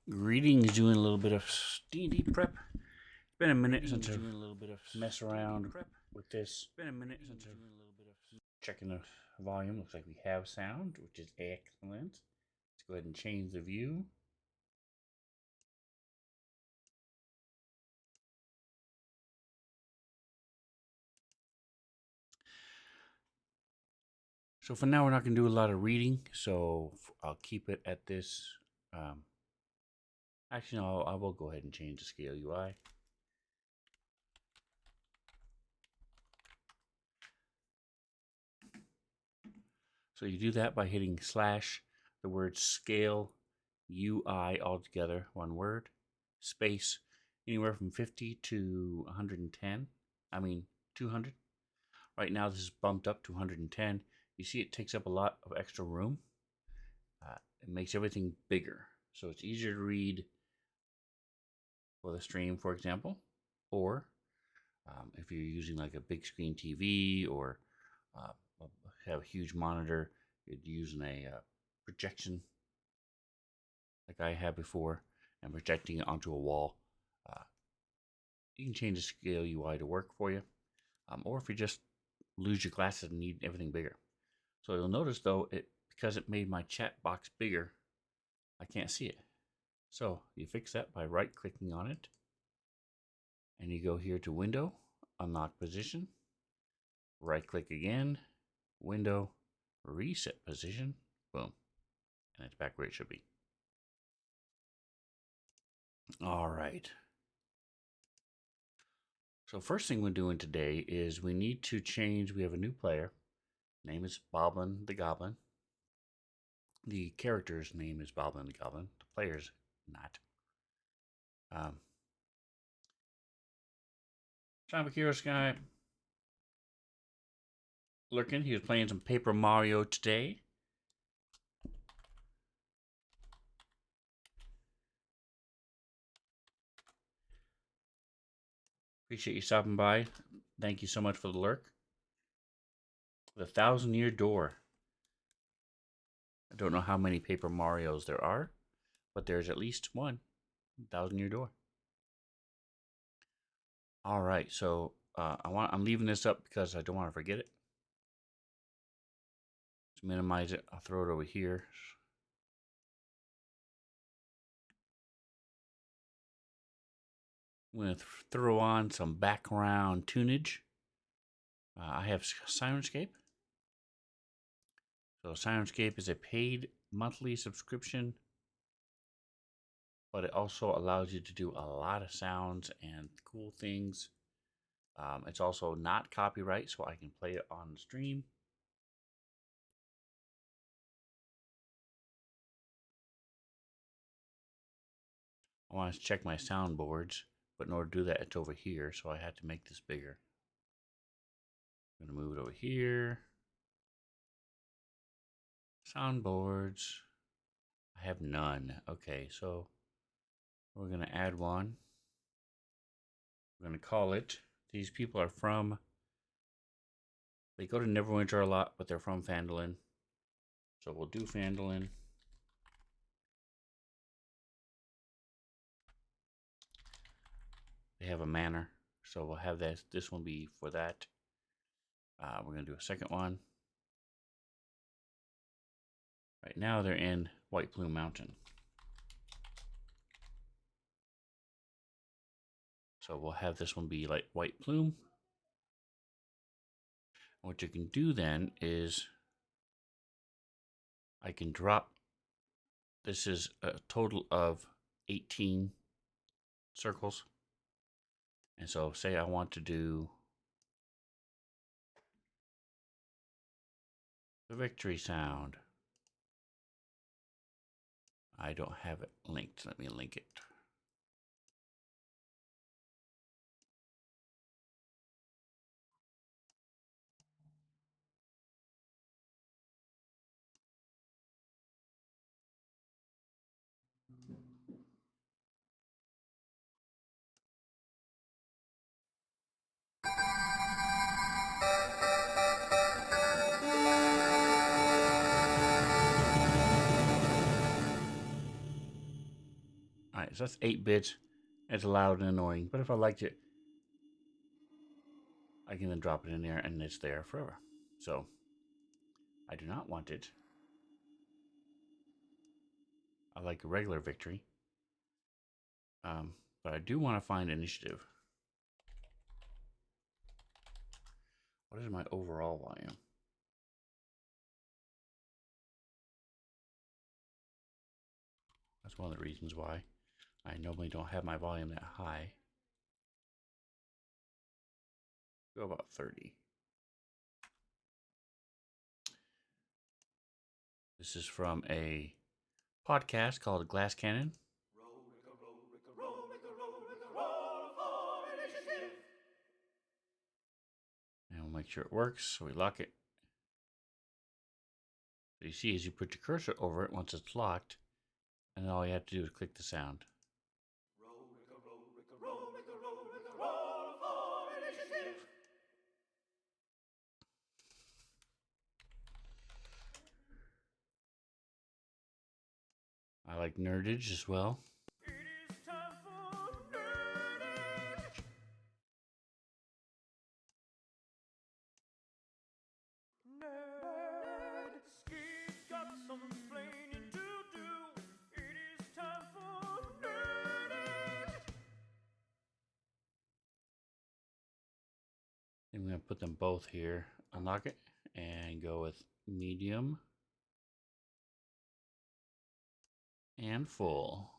Greetings, doing a little bit of D&D prep. It's been a minute since I've messed around with this. It's been a minute since I've checking the volume. Looks like we have sound, which is excellent. Let's go ahead and change the view. So for now, we're not going to do a lot of reading, so I'll keep it at this. Actually, no, I will go ahead and change the scale UI. So you do that by hitting slash the word scale UI altogether, one word, space, anywhere from 50 to 110. I mean, 200. Right now, this is bumped up to 110. You see, it takes up a lot of extra room. It makes everything bigger. So it's easier to read for the stream, for example, or if you're using like a big screen TV or have a huge monitor, you're using a projection like I had before and projecting it onto a wall. You can change the scale UI to work for you, or if you just lose your glasses and need everything bigger. So you'll notice though, because it made my chat box bigger, I can't see it. So you fix that by right clicking on it, and you go here to Window, Unlock Position, right click again, Window, Reset Position, boom, and it's back where it should be. All right. So first thing we're doing today is we need to change. We have a new player. Name is Boblin the Goblin. The character's name is Boblin the Goblin. The player's not. John Vaqueros guy lurking. He was playing some Paper Mario today. Appreciate you stopping by. Thank you so much for the lurk. The 1,000-Year Door. I don't know how many Paper Marios there are, but there's at least one. 1,000-Year Door. All right, so I'm leaving this up because I don't want to forget it. To minimize it, I'll throw it over here. I'm going to throw on some background tunage. I have Syrinscape. So Syrinscape is a paid monthly subscription, but it also allows you to do a lot of sounds and cool things. It's also not copyright, so I can play it on the stream. I want to check my soundboards, but in order to do that, it's over here, so I had to make this bigger. I'm going to move it over here. Soundboards. I have none. Okay, so we're going to add one. We're going to call it, these people are from, they go to Neverwinter a lot, but they're from Phandalin. So we'll do Phandalin. They have a manor, so we'll have this one be for that. We're going to do a second one. Right now they're in White Plume Mountain. So we'll have this one be like White Plume. What you can do then is I can drop, this is a total of 18 circles. And so say I want to do the victory sound. I don't have it linked. Let me link it. Alright, so that's 8 bits. It's loud and annoying, but if I liked it, I can then drop it in there and it's there forever. So I do not want it. I like a regular victory. But I do want to find initiative. What is my overall volume? That's one of the reasons why I normally don't have my volume that high. Go about 30. This is from a podcast called Glass Cannon. And we'll make sure it works, so we lock it. So you see, as you put your cursor over it, once it's locked, and then all you have to do is click the sound. I like Nerdage as well. I'm going to put them both here, unlock it, and go with medium and full.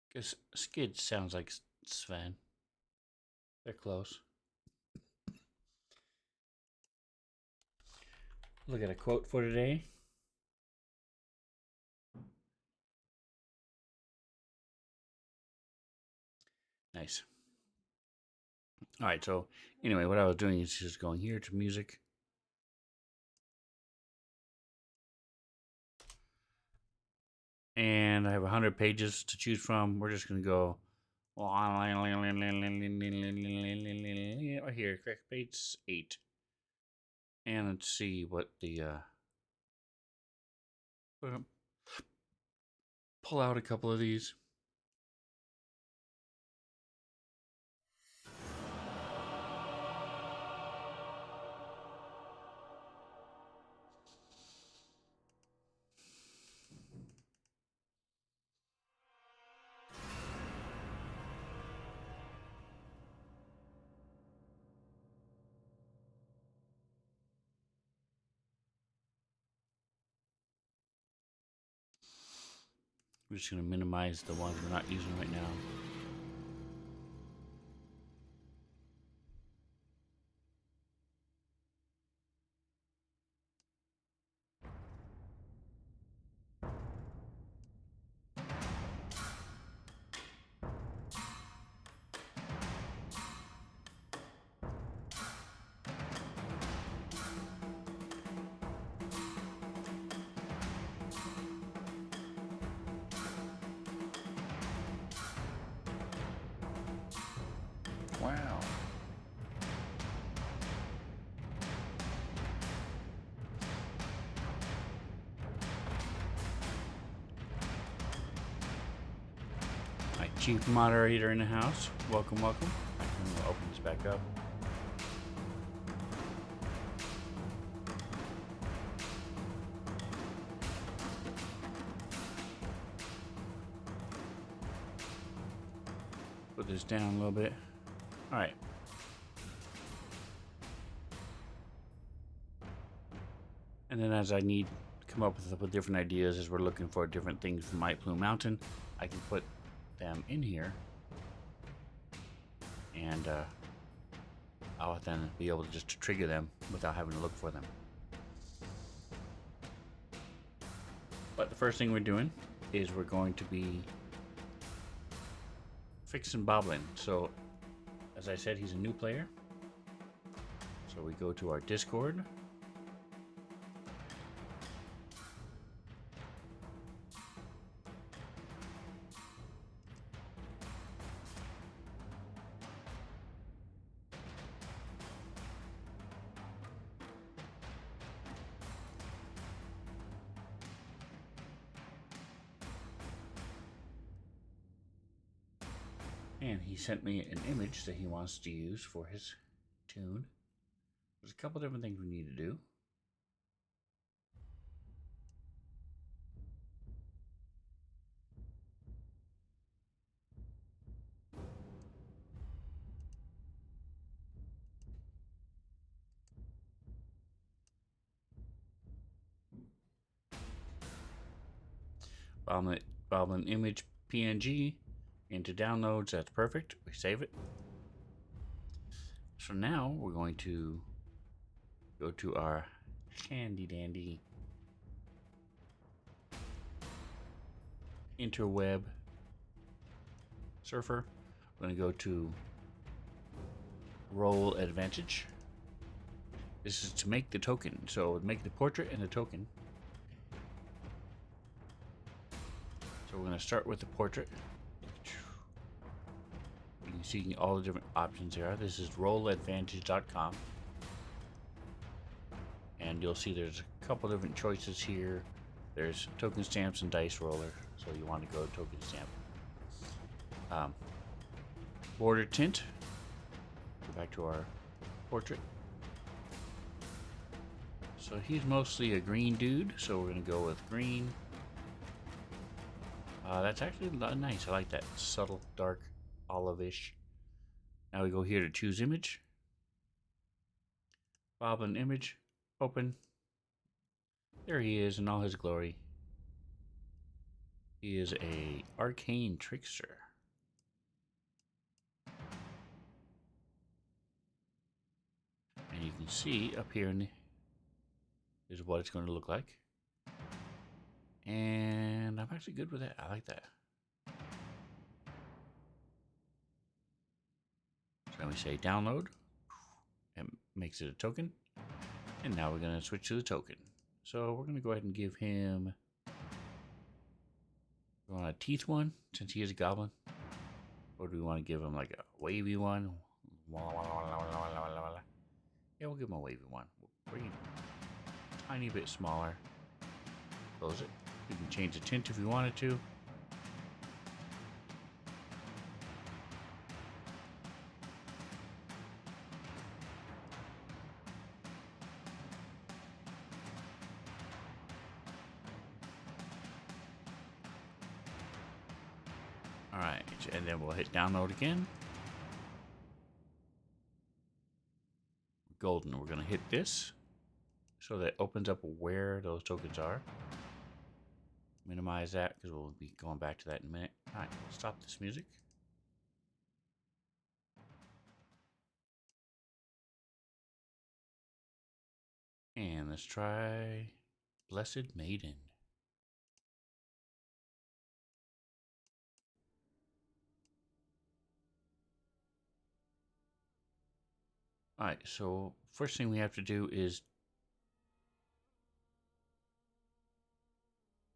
Because Skid sounds like Sven. They're close. Look at a quote for today. Nice. All right, so anyway, what I was doing is just going here to music. And I have 100 pages to choose from. We're just going to go right here, correct page 8. And let's see what the pull out a couple of these. We're just going to minimize the ones we're not using right now. Wow. My chief moderator in the house. Welcome, welcome. I'm going to open this back up. Put this down a little bit. All right. And then as I need to come up with different ideas as we're looking for different things from White Plume Mountain, I can put them in here. And I'll then be able to just trigger them without having to look for them. But the first thing we're doing is we're going to be fixing Boblin. So as I said, he's a new player. So we go to our Discord. And he sent me an image that he wants to use for his tune. There's a couple different things we need to do. File an image PNG into downloads. That's perfect. We save it. So now we're going to go to our handy dandy interweb surfer. We're going to go to roll advantage. This is to make the token. So make the portrait and the token. So we're going to start with the portrait. You can see all the different options here. This is rolladvantage.com. And you'll see there's a couple different choices here. There's token stamps and dice roller. So you want to go token stamp. Border tint. Go back to our portrait. So he's mostly a green dude. So we're going to go with green. That's actually nice. I like that subtle, dark, olive-ish. Now we go here to choose image. Boblin image. Open. There he is in all his glory. He is a arcane trickster. And you can see up here is what it's going to look like. And I'm actually good with that. I like that. So we say download. It makes it a token. And now we're going to switch to the token. So we're going to go ahead and give him a teeth one, since he is a goblin. Or do we want to give him like a wavy one? Yeah, we'll give him a wavy one. We'll bring it a tiny bit smaller. Close it. You can change the tint if you wanted to. Alright, and then we'll hit download again. Golden, we're going to hit this so that opens up where those tokens are. Minimize that because we'll be going back to that in a minute. Alright, stop this music. And let's try Blessed Maiden. Alright, so first thing we have to do is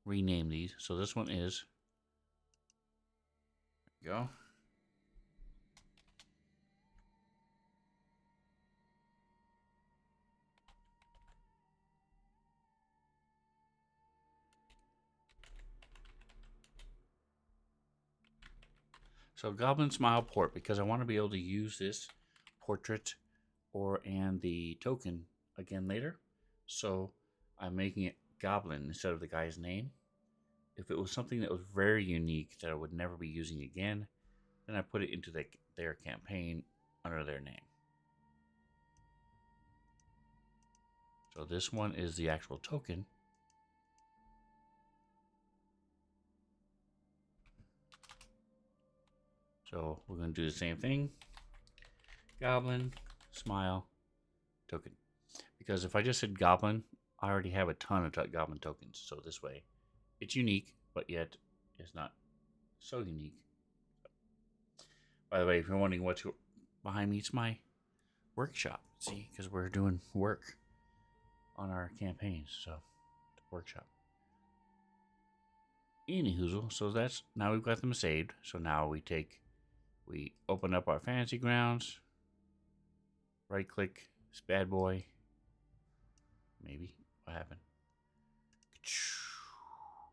rename these. So this one is, there we go. So Goblin Smile Port, because I want to be able to use this portrait and the token again later. So I'm making it Goblin instead of the guy's name. If it was something that was very unique that I would never be using again, then I put it into their campaign under their name. So this one is the actual token. So we're going to do the same thing. Goblin, smile, token. Because if I just said Goblin, I already have a ton of Goblin tokens. So this way, it's unique, but yet it's not so unique. By the way, if you're wondering what's behind me, it's my workshop. See, because we're doing work on our campaigns. So, workshop. Anyhoozle, so that's, now we've got them saved. So now we open up our fantasy grounds. Right click, this bad boy. Maybe. What happened?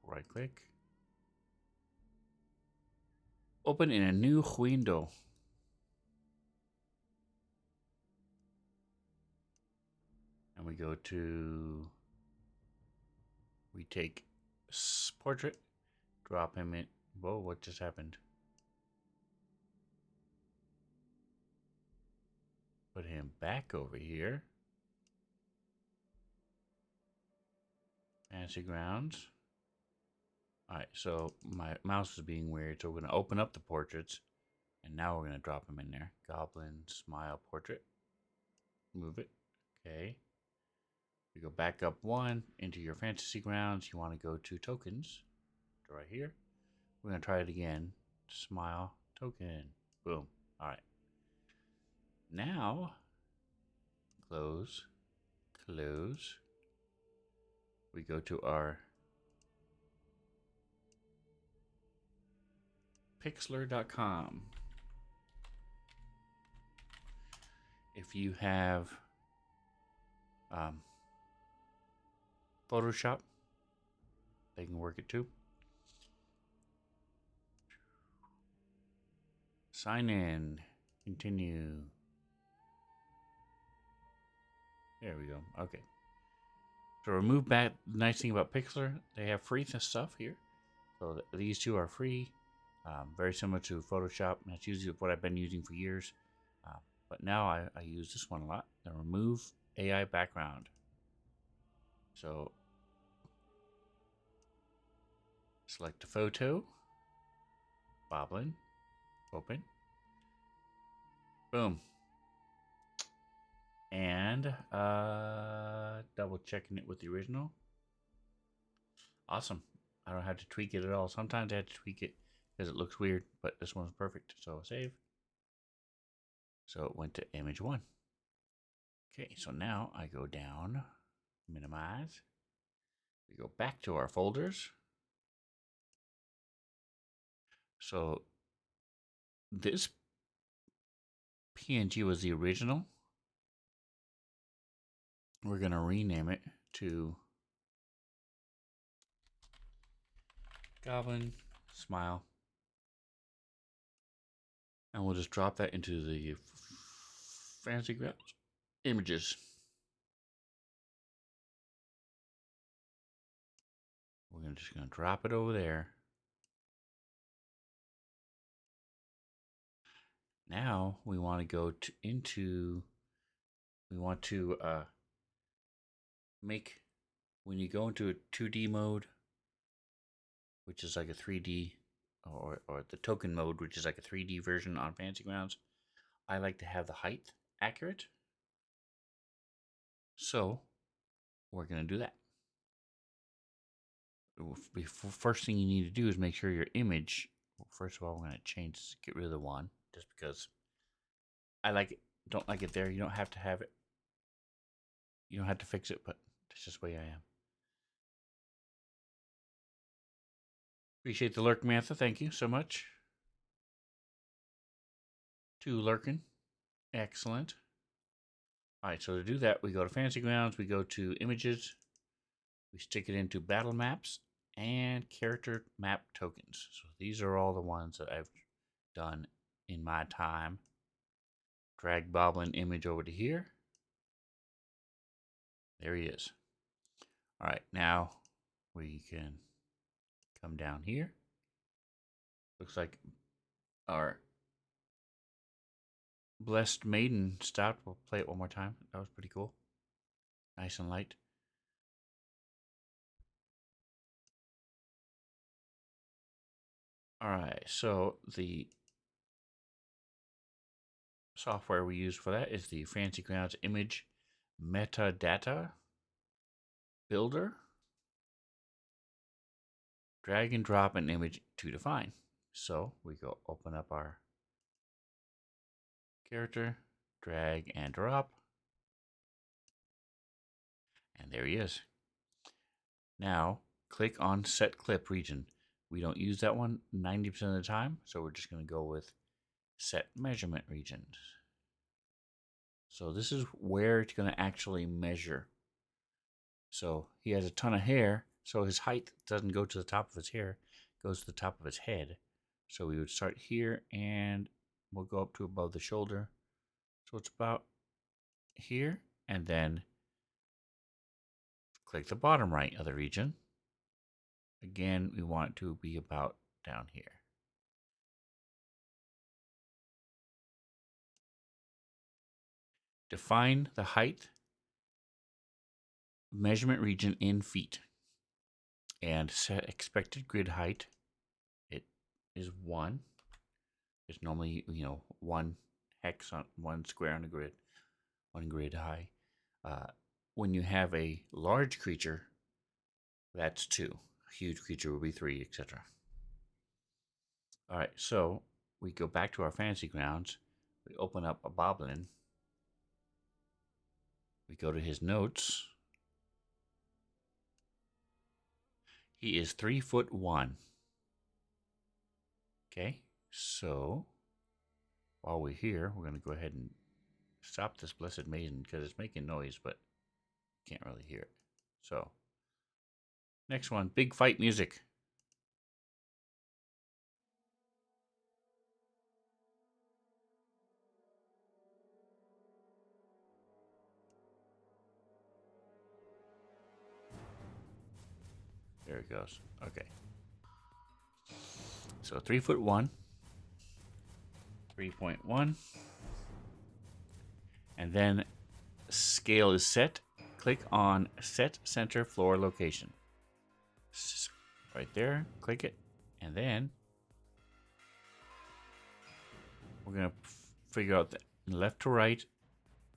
Right click. open in a new window. And we go to, we take portrait, drop him in. Whoa, what just happened? Put him back over here. Fancy Grounds. Alright, so my mouse is being weird, so we're going to open up the portraits. And now we're going to drop them in there. Goblin Smile Portrait. Move it. Okay. We go back up one into your Fantasy Grounds. You want to go to Tokens. Right here. We're going to try it again. Smile Token. Boom. Alright. Now, close. Close. We go to our Pixlr.com. If you have Photoshop, they can work it too. Sign in. Continue. There we go. Okay. So remove back. The nice thing about Pixlr, they have free stuff here. So these two are free. Very similar to Photoshop. And that's usually what I've been using for years. But now I use this one a lot. The remove AI background. So select a photo. Boblin. Open. Boom. And double checking it with the original. Awesome. I don't have to tweak it at all. Sometimes I have to tweak it because it looks weird, but this one's perfect. So save. So it went to image 1. Okay, so now I go down, minimize. We go back to our folders. So this PNG was the original. We're going to rename it to Goblin Smile. And we'll just drop that into the Fantasy Grounds images. We're just going to drop it over there. Now we want to go into, we want to make, when you go into a 2D mode, which is like a 3D, or the token mode, which is like a 3D version on Fantasy Grounds, I like to have the height accurate. So we're going to do that. First thing you need to do is make sure your image, first of all, we're going to change, get rid of the 1, just because I like it, don't like it there. You don't have to have it. You don't have to fix it, but that's just the way I am. Appreciate the lurk, Mantha. Thank you so much. To lurking. Excellent. All right, so to do that, we go to Fantasy Grounds, we go to Images, we stick it into Battle Maps and Character Map Tokens. So these are all the ones that I've done in my time. Drag Boblin image over to here. There he is. All right, now we can come down here. Looks like our Blessed Maiden stopped. We'll play it one more time. That was pretty cool. Nice and light. All right, so the software we use for that is the Fantasy Grounds Image Metadata Builder. Drag and drop an image to define. So we go open up our character, drag and drop, and there he is. Now click on Set Clip Region. We don't use that one 90% of the time, so we're just going to go with Set Measurement Regions. So this is where it's going to actually measure. So he has a ton of hair, so his height doesn't go to the top of his hair, it goes to the top of his head. So we would start here and we'll go up to above the shoulder. So it's about here, and then click the bottom right of the region. Again, we want it to be about down here. Define the height measurement region in feet and set expected grid height. It is 1. It's normally, one hex on one square on the grid, 1 grid high. When you have a large creature, that's 2. A huge creature will be 3, etc. All right, so we go back to our fantasy grounds. We open up a Boblin. We go to his notes. He is 3'1". Okay, so while we're here, we're going to go ahead and stop this Blessed Maiden because it's making noise, but can't really hear it. So, next one, big fight music. There it goes. Okay. So 3'1", 3.1, and then scale is set. Click on set center floor location. Right there, click it, and then we're going to figure out the left to right,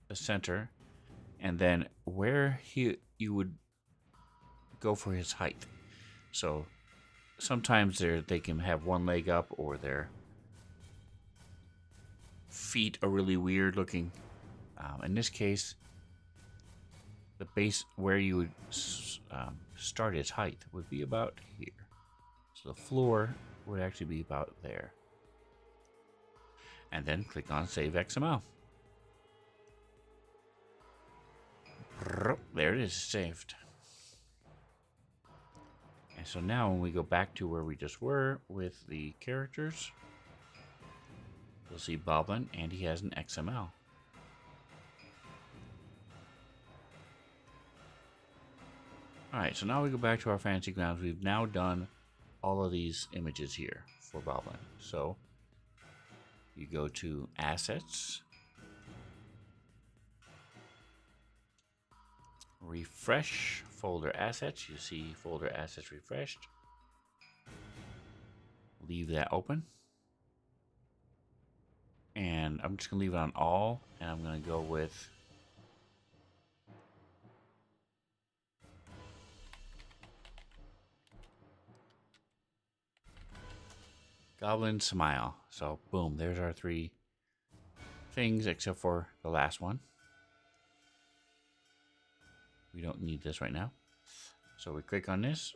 the center, and then where you would go for his height. So sometimes they can have one leg up, or their feet are really weird looking. In this case, the base where you would start his height would be about here. So the floor would actually be about there. And then click on Save XML. There it is, saved. And so now when we go back to where we just were with the characters, you'll see Boblin, and he has an XML. Alright, so now we go back to our fantasy grounds. We've now done all of these images here for Boblin. So you go to Assets, refresh folder assets. You see folder assets refreshed. Leave that open. And I'm just going to leave it on all, and I'm going to go with Goblin Smile. So boom, there's our 3 things except for the last one. We don't need this right now. So we click on this.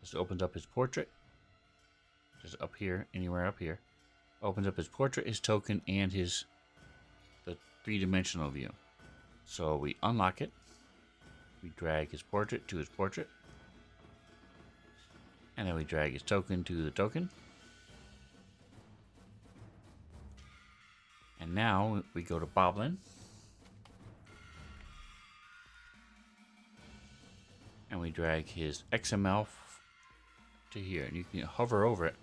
This opens up his portrait. Just up here, anywhere up here. Opens up his portrait, his token, and the 3-dimensional view. So we unlock it. We drag his portrait to his portrait. And then we drag his token to the token. And now we go to Boblin. And we drag his XML to here. And you can hover over it.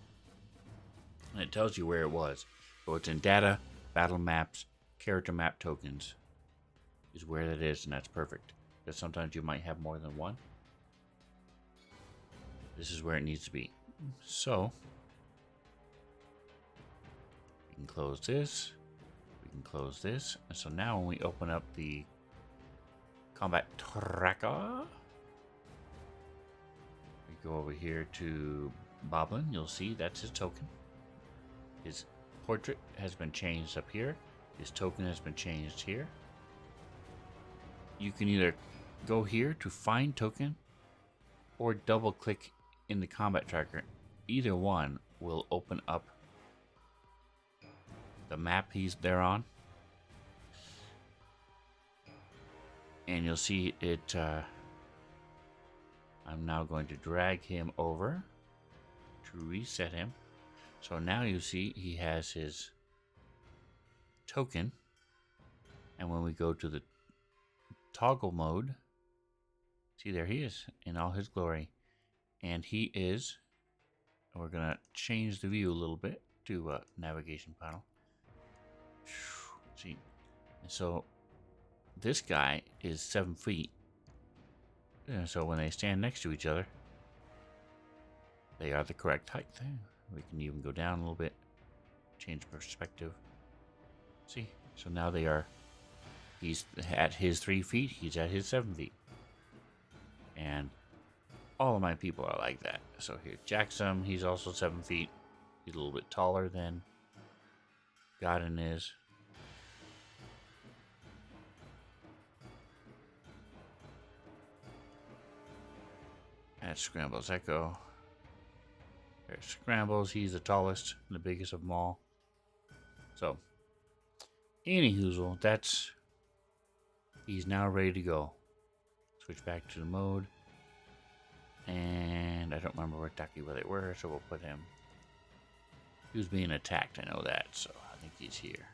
And it tells you where it was. So it's in data, battle maps, character map tokens is where that is, and that's perfect. Because sometimes you might have more than one. This is where it needs to be. So we can close this. We can close this. And so now when we open up the combat tracker, we go over here to Boblin. You'll see that's his token. His portrait has been changed up here. His token has been changed here. You can either go here to find token or double click in the combat tracker. Either one will open up the map he's there on. And you'll see it. I'm now going to drag him over to reset him. So now you see he has his token. And when we go to the toggle mode, see there he is in all his glory. And he is, we're going to change the view a little bit to navigation panel. See, so this guy is 7 feet. And so when they stand next to each other, they are the correct height. We can even go down a little bit, change perspective. See, so now they are, he's at his 3 feet, he's at his 7 feet. And all of my people are like that. So here, Jacksum, he's also 7 feet. He's a little bit taller than Godin is. That's Scrambles Echo. There's Scrambles, he's the tallest, the biggest of them all. So, anyhoozle, that's, he's now ready to go. Switch back to the mode. And I don't remember exactly where they were, so we'll put him. He was being attacked, I know that, so I think he's here.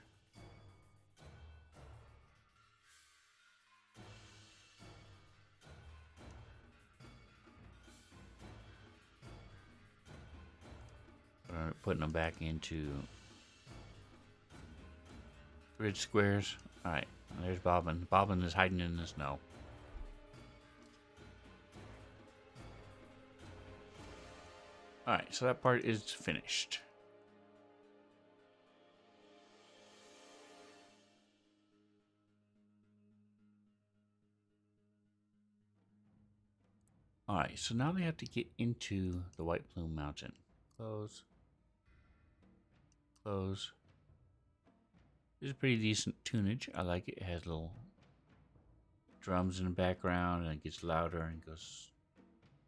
Putting them back into grid squares. Alright, there's Bobbin. Bobbin is hiding in the snow. Alright, so that part is finished. Alright, so now they have to get into the White Plume Mountain. Close. Close. This is pretty decent tunage. I like it. It has little drums in the background and it gets louder and goes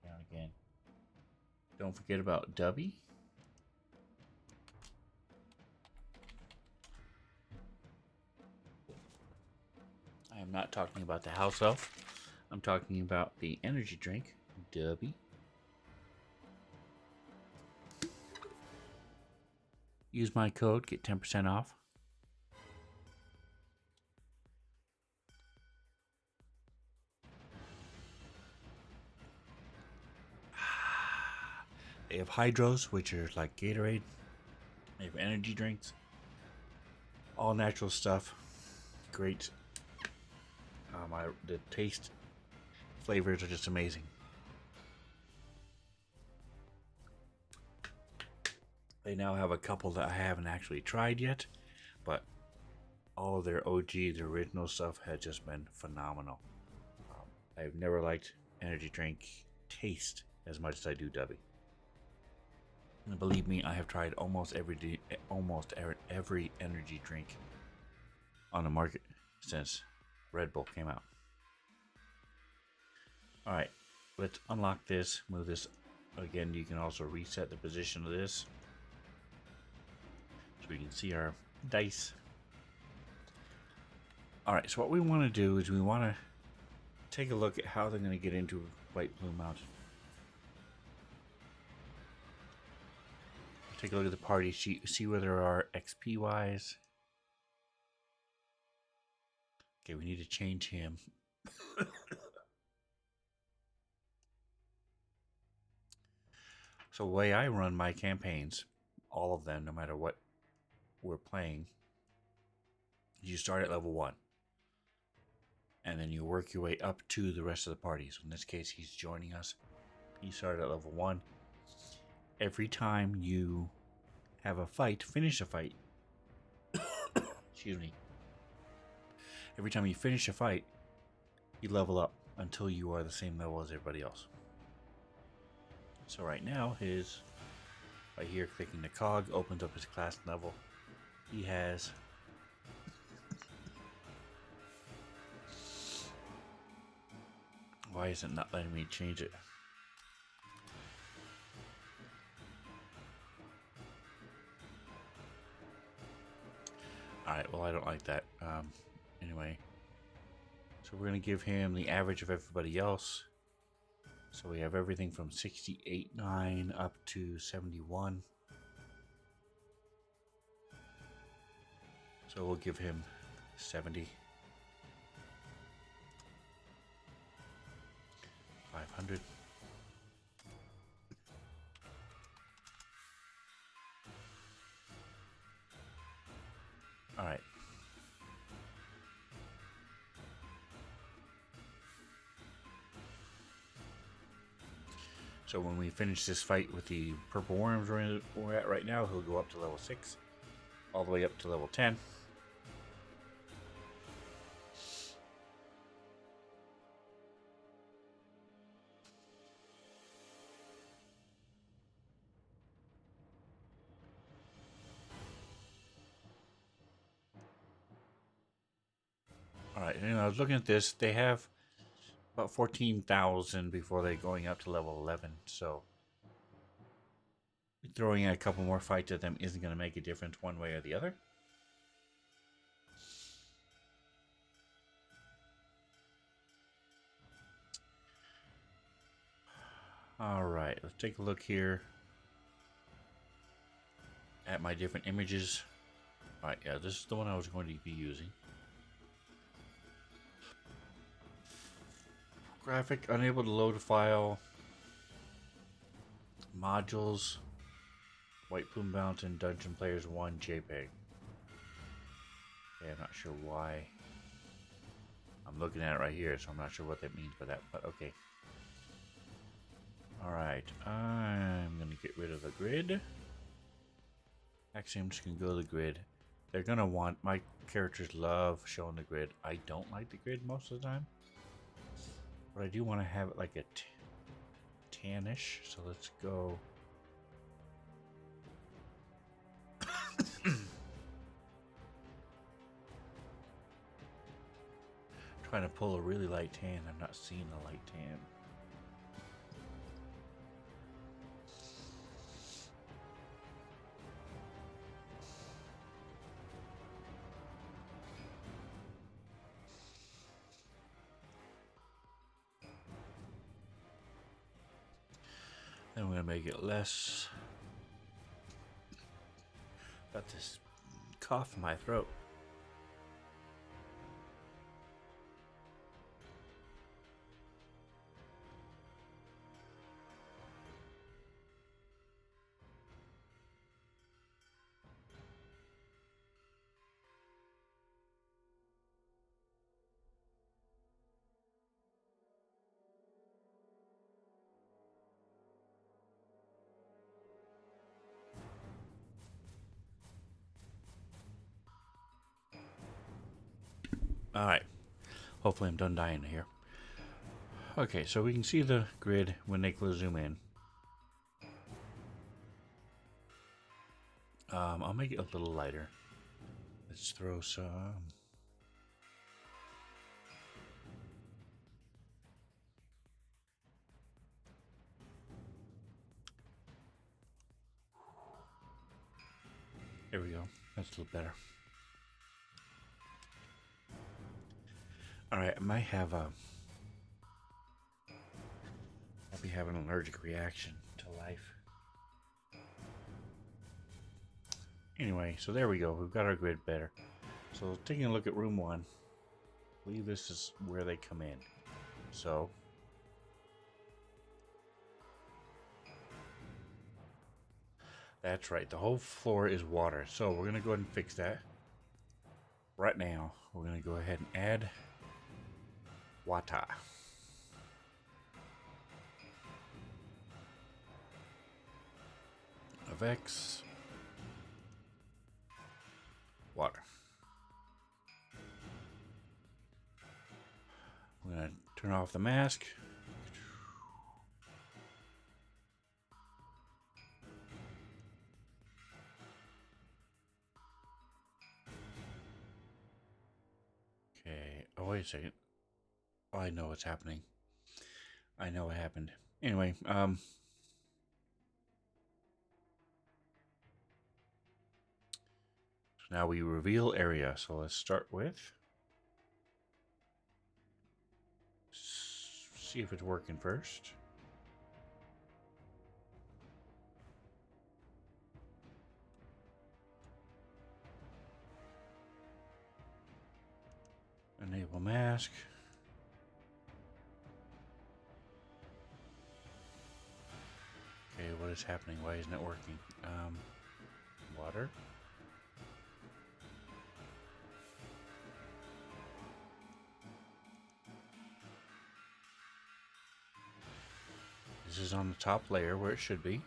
down again. Don't forget about Dubby. I am not talking about the house elf. I'm talking about the energy drink, Dubby. Use my code, get 10% off. They have hydros, which are like Gatorade. They have energy drinks. All natural stuff. Great. The taste flavors are just amazing. They now have a couple that I haven't actually tried yet, but all of their OG, the original stuff, has just been phenomenal. I've never liked energy drink taste as much as I do Dubby. And believe me, I have tried almost every energy drink on the market since Red Bull came out. Alright, let's unlock this, move this. Again, you can also reset the position of this so we can see our dice. Alright, so what we want to do is we want to take a look at how they're going to get into White Plume Mountain. Take a look at the party sheet, see where there are XP wise. Okay, we need to change him. So the way I run my campaigns, all of them, no matter what we're playing, you start at level 1. And then you work your way up to the rest of the party. So in this case, he's joining us. He started at level 1. Every time you have a fight, finish a fight. Excuse me. Every time you finish a fight, you level up until you are the same level as everybody else. So right now, right here, clicking the cog opens up his class level. He has why is it not letting me change it? Alright, well, I don't like that. Anyway, so we're going to give him the average of everybody else. So we have everything from 68.9 up to 71. So we'll give him 70. 500. All right. So when we finish this fight with the purple worms we're at right now, he'll go up to level 6, all the way up to level 10. Alright, and I was looking at this, they have about 14,000 before they're going up to level 11, so throwing a couple more fights at them isn't going to make a difference one way or the other. Alright, let's take a look here at my different images. Alright, yeah, this is the one I was going to be using. Graphic, unable to load a file. Modules. White Plume Mountain, Dungeon Players 1, JPEG. Okay, I'm not sure why. I'm looking at it right here, so I'm not sure what that means by that, but okay. Alright, I'm going to get rid of the grid. Actually, I'm just going to go to the grid. They're going to want, my characters love showing the grid. I don't like the grid most of the time. But I do want to have it like a tannish, so let's go. Trying to pull a really light tan. I'm not seeing a light tan. I'm going to make it less. Got this cough in my throat. Alright. Hopefully I'm done dying here. Okay, so we can see the grid when they zoom in. I'll make it a little lighter. Let's throw some. There we go. That's a little better. Alright, I might have a. I'll be having an allergic reaction to life. Anyway, so there we go. We've got our grid better. So taking a look at room 1, I believe this is where they come in. So that's right. The whole floor is water. So we're going to go ahead and fix that. Right now, we're going to go ahead and add water. Of X. Water. I'm going to turn off the mask. Okay. Oh, wait a second. Oh, I know what's happening. I know what happened. Anyway, so now we reveal area. So let's start with. See if it's working first. Enable mask. Okay, what is happening? Why isn't it working? Water. This is on the top layer where it should be.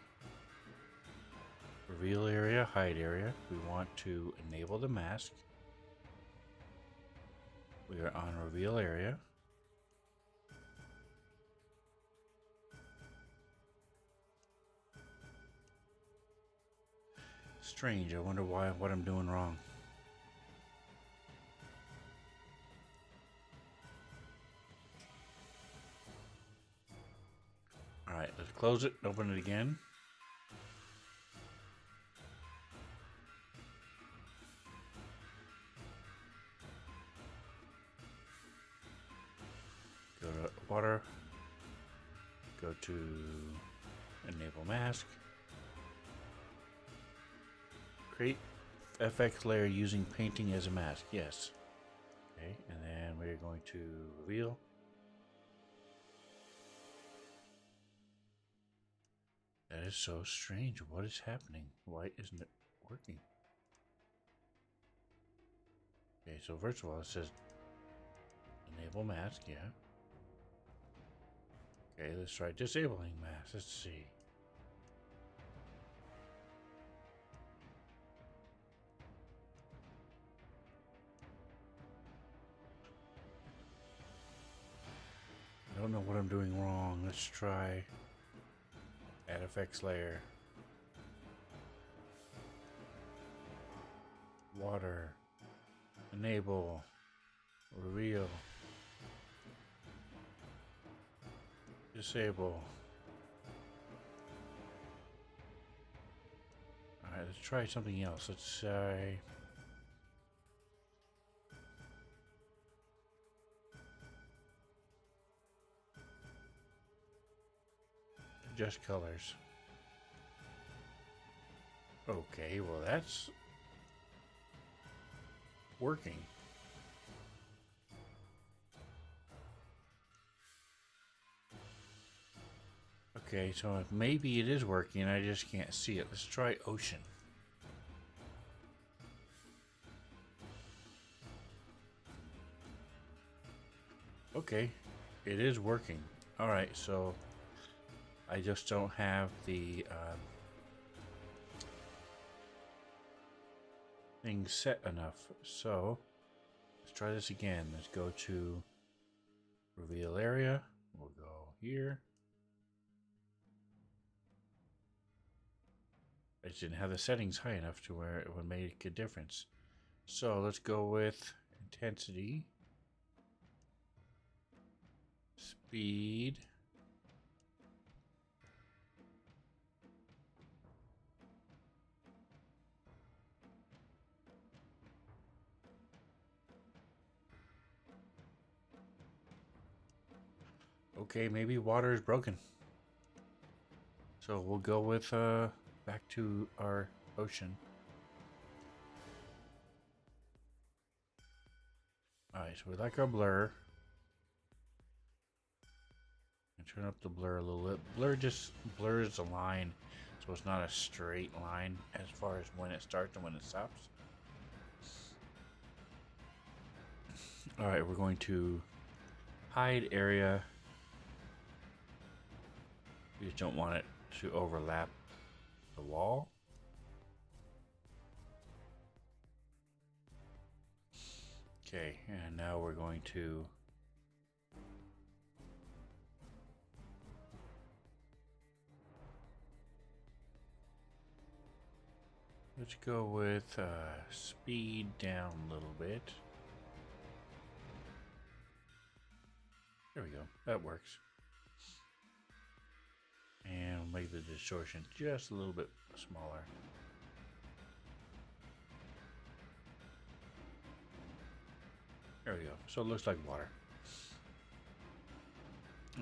Reveal area, hide area. We want to enable the mask. We are on reveal area. Strange. I wonder what I'm doing wrong. Alright, let's close it, open it again. Go to water. Go to enable mask. Create FX layer using painting as a mask. Yes. Okay, and then we're going to reveal. That is so strange. What is happening? Why isn't it working? Okay, so first of all, it says enable mask, yeah. Okay, let's try disabling mask. Let's see. I don't know what I'm doing wrong. Let's try add effects layer. Water. Enable. Reveal. Disable. Alright, let's try something else. Let's try adjust colors. Okay, well that's working. Okay, so maybe it is working, I just can't see it. Let's try ocean. Okay, it is working. Alright, so I just don't have the thing set enough. So let's try this again. Let's go to reveal area. We'll go here. I just didn't have the settings high enough to where it would make a difference. So let's go with intensity, speed, okay, maybe water is broken. So we'll go with back to our ocean. Alright, so we like our blur. And turn up the blur a little bit. Blur just blurs the line, so it's not a straight line as far as when it starts and when it stops. Alright, we're going to hide area. We just don't want it to overlap the wall. Okay, and now we're going to let's go with speed down a little bit. There we go, that works. And we'll make the distortion just a little bit smaller. There we go. So it looks like water.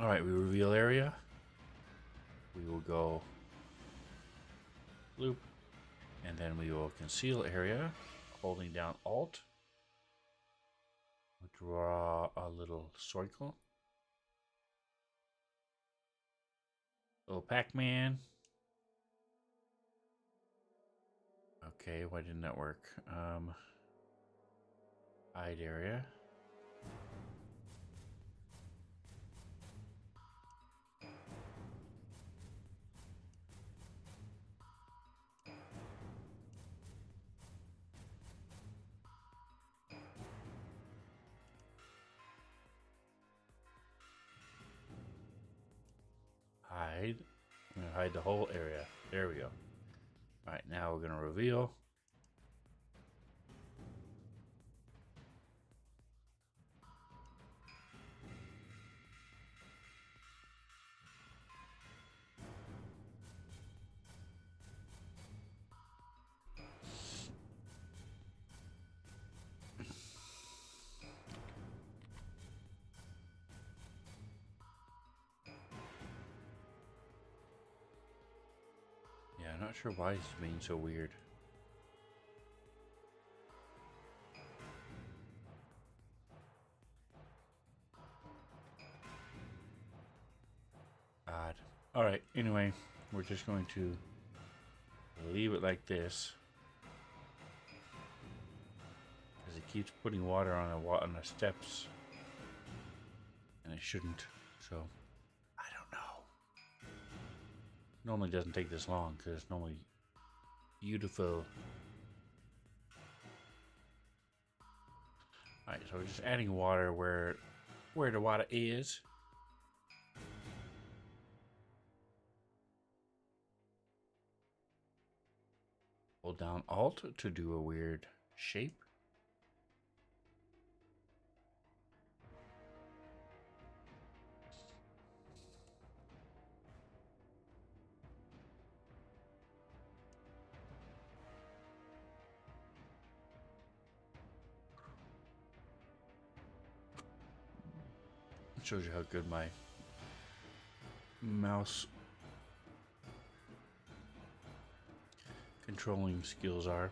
Alright, we reveal area. We will go loop. And then we will conceal area, holding down Alt. We'll draw a little circle. Little Pac-Man. Okay, why didn't that work? Hide area. Hide. I'm gonna hide the whole area. There we go. All right, now we're gonna reveal. Yeah, I'm not sure why this is being so weird. Odd. All right, anyway, we're just going to leave it like this. Because it keeps putting water on the steps. And it shouldn't, so I don't know. Normally doesn't take this long because it's normally beautiful. Alright, so we're just adding water where the water is. Hold down Alt to do a weird shape. Shows you how good my mouse controlling skills are.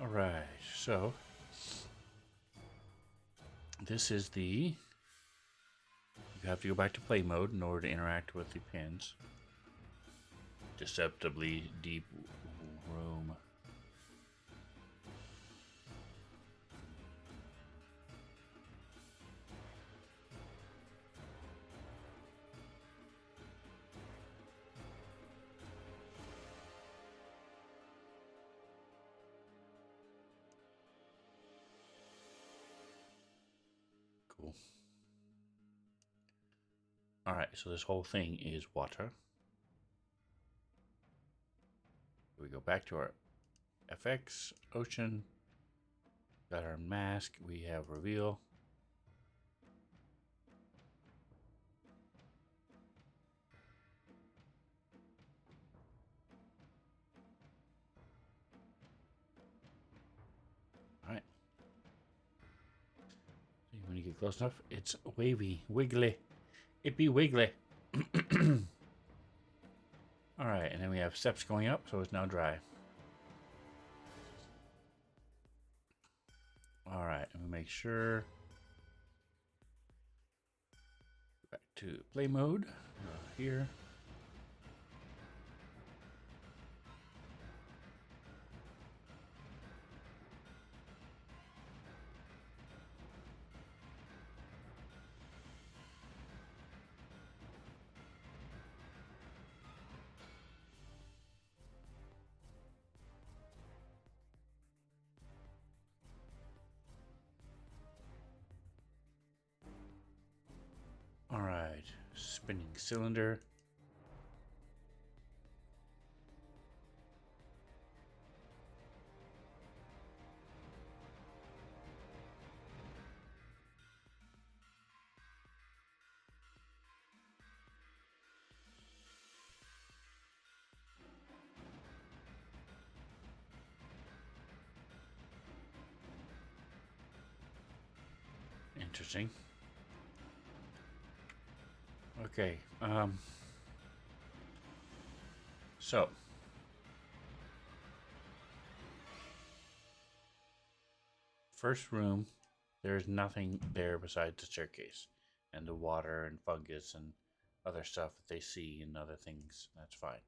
Alright, so this is the... You have to go back to play mode in order to interact with the pins. Deceptively deep room. Cool. Alright, so this whole thing is water. We go back to our FX, ocean, got our mask, we have reveal. Alright. See, when you get close enough, it's wavy, wiggly. It be wiggly. Alright, and then we have steps going up, so it's now dry. Alright, and we make sure. Back to play mode. Here. Alright, spinning cylinder. interesting. Okay. So. First room, there's nothing there besides the staircase and the water and fungus and other stuff that they see and other things. That's fine.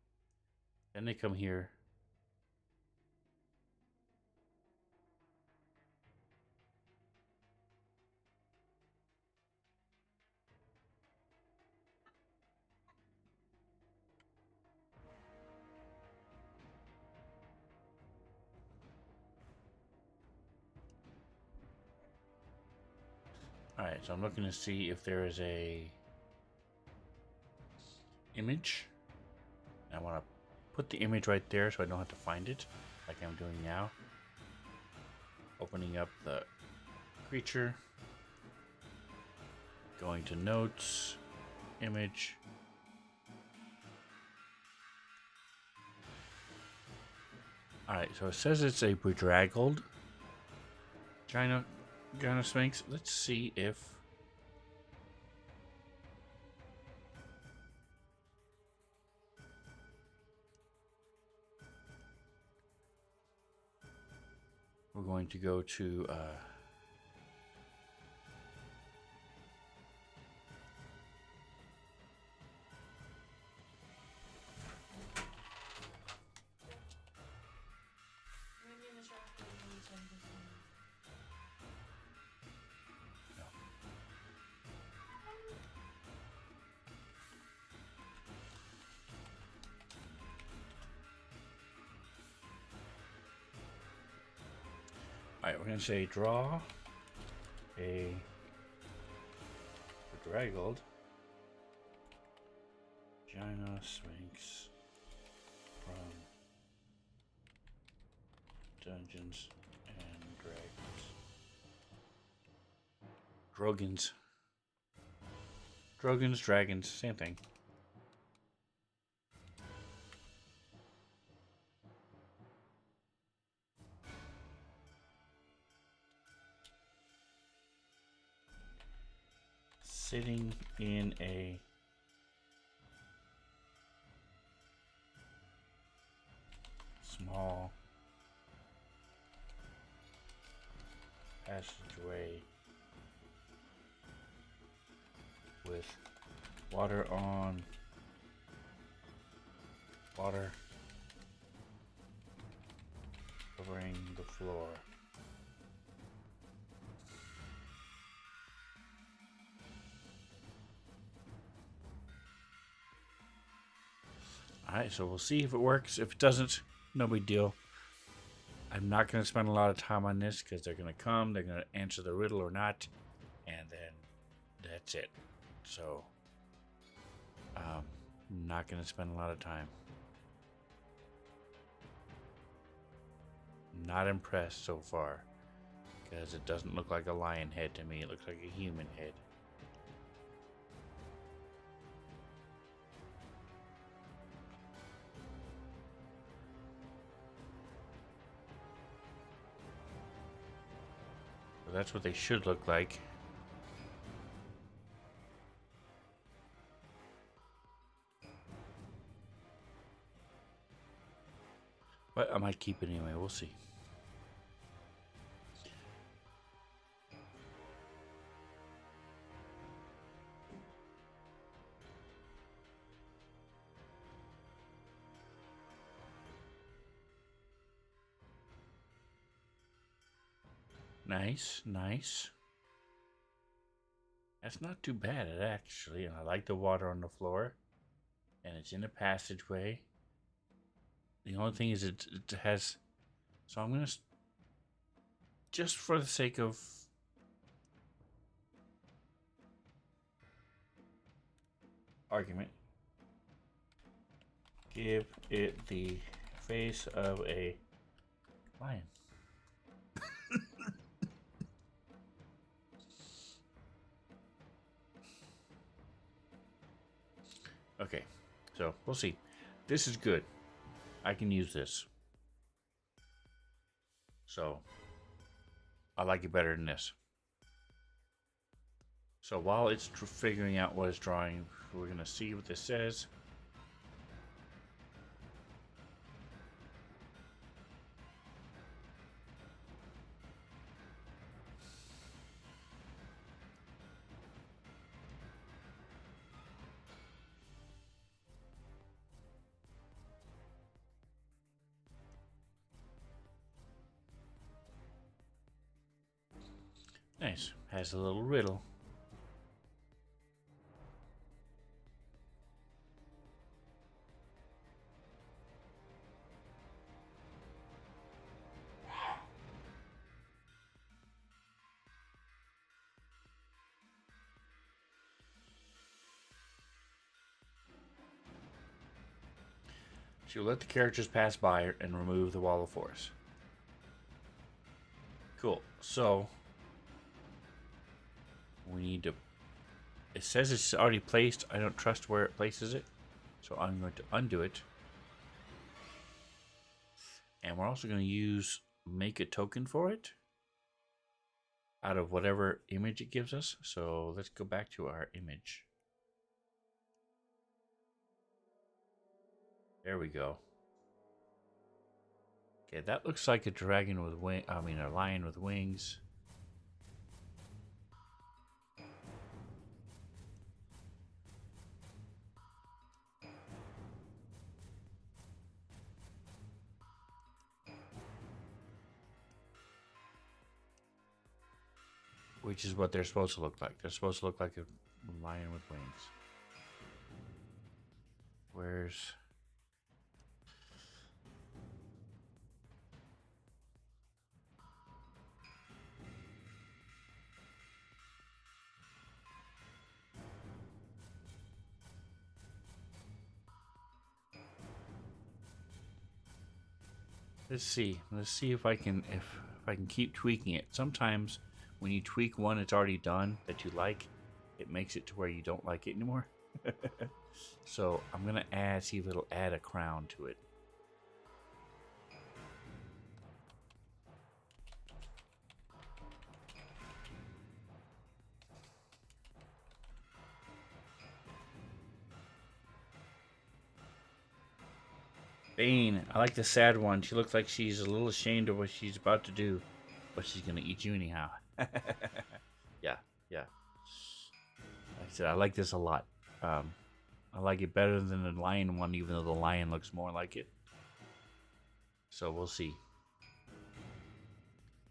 Then they come here. Alright, so I'm looking to see if there is a image. I want to put the image right there so I don't have to find it like I'm doing now. Opening up the creature. Going to notes. Image. Alright, so it says it's a bedraggled Gynosphinx. Let's see if we're going to go to alright, we're going to say draw a bedraggled Gynosphinx from Dungeons and Dragons. Dragons, same thing. Sitting in a small passageway with water covering the floor. Alright, so we'll see if it works. If it doesn't, no big deal. I'm not going to spend a lot of time on this because they're going to come, they're going to answer the riddle or not, and then that's it. So, I'm not going to spend a lot of time. Not impressed so far because it doesn't look like a lion head to me. It looks like a human head. So that's what they should look like. But I might keep it anyway. We'll see. Nice, nice. That's not too bad, actually. And I like the water on the floor. And it's in a passageway. The only thing is it has... So I'm going to... Just for the sake of... argument. Give it the face of a lion. Okay, so we'll see. This is good. I can use this. So, I like it better than this. So while it's figuring out what it's drawing, we're going to see what this says. Nice. Has a little riddle. She'll let the characters pass by and remove the wall of force. Cool. So we need to. It says it's already placed. I don't trust where it places it, so I'm going to undo it. And we're also going to use make a token for it out of whatever image it gives us. So let's go back to our image. There we go. Okay, that looks like a dragon with wing. I mean, a lion with wings. Which is what they're supposed to look like. They're supposed to look like a lion with wings. Where's... Let's see. Let's see if I can keep tweaking it. Sometimes when you tweak one it's already done that you like, it makes it to where you don't like it anymore. So I'm gonna see if it'll add a crown to it. Bane, I like the sad one. She looks like she's a little ashamed of what she's about to do, but she's gonna eat you anyhow. Yeah. Like I said, I like this a lot. I like it better than the lion one, even though the lion looks more like it. So we'll see.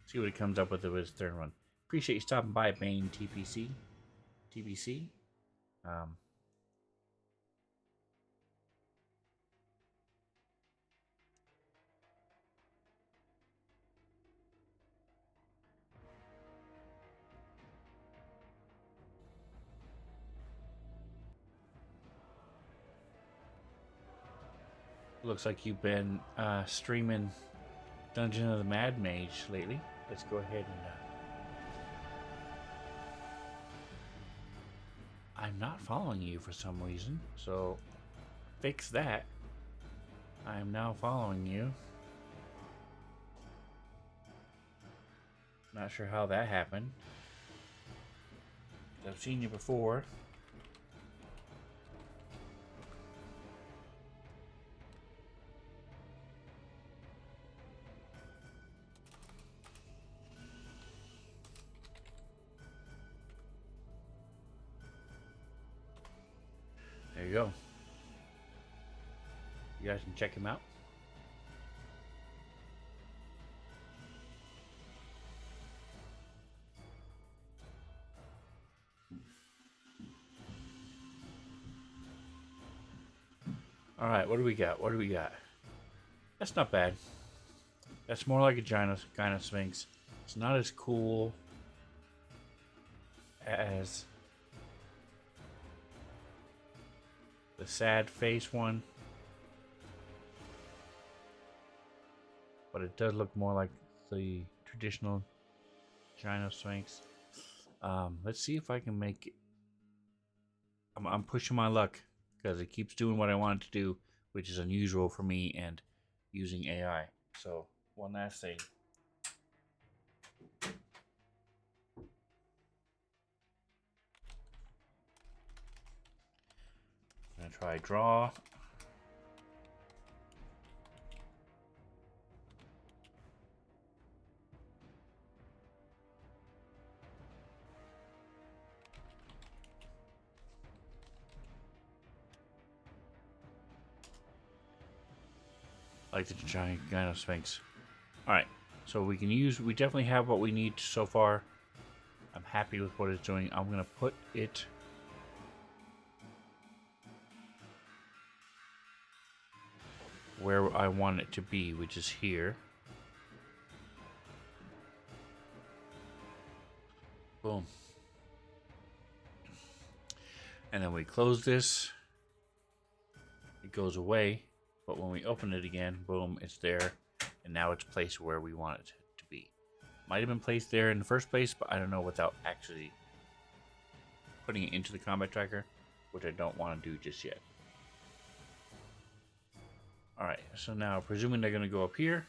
See what it comes up with his third one. Appreciate you stopping by, Bane TBC. Looks like you've been streaming Dungeon of the Mad Mage lately. Let's go ahead and... I'm not following you for some reason, so fix that. I am now following you. Not sure how that happened. I've seen you before. There you go. You guys can check him out. All right, what do we got? That's not bad. That's more like a Gynosphinx. It's not as cool as the sad face one, but it does look more like the traditional Gynosphinx. Let's see if I can make it. I'm pushing my luck because it keeps doing what I want it to do, which is unusual for me and using AI. So one last thing. try draw. Like the giant Gynosphinx. Alright, so we definitely have what we need so far. I'm happy with what it's doing. I'm going to put it where I want it to be, which is here. Boom. And then we close this. It goes away. But when we open it again, boom, it's there. And now it's placed where we want it to be. Might have been placed there in the first place, but I don't know without actually putting it into the combat tracker, which I don't want to do just yet. Alright, so now presuming they're going to go up here.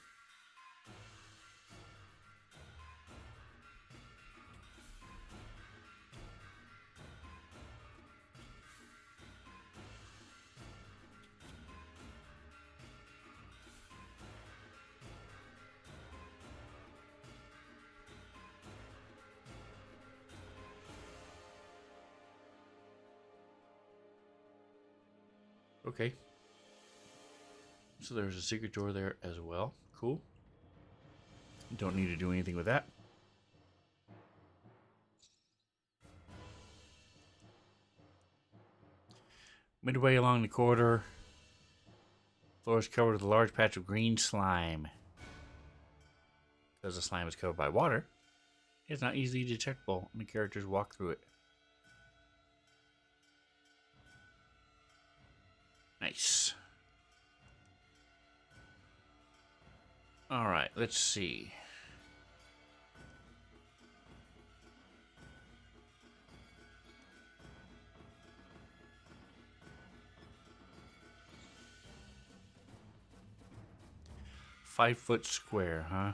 Okay. So there's a secret door there as well. Cool. Don't need to do anything with that. Midway along the corridor, floor is covered with a large patch of green slime. Because the slime is covered by water, it's not easily detectable when the characters walk through it. Nice. Alright, let's see. $5 square, huh?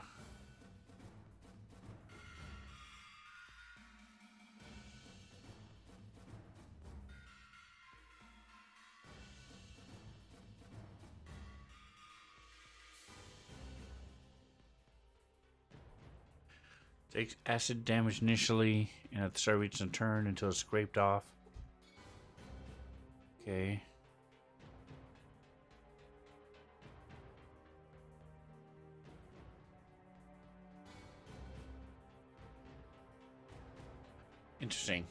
Takes acid damage initially, and at the start of each turn until it's scraped off. Okay. Interesting.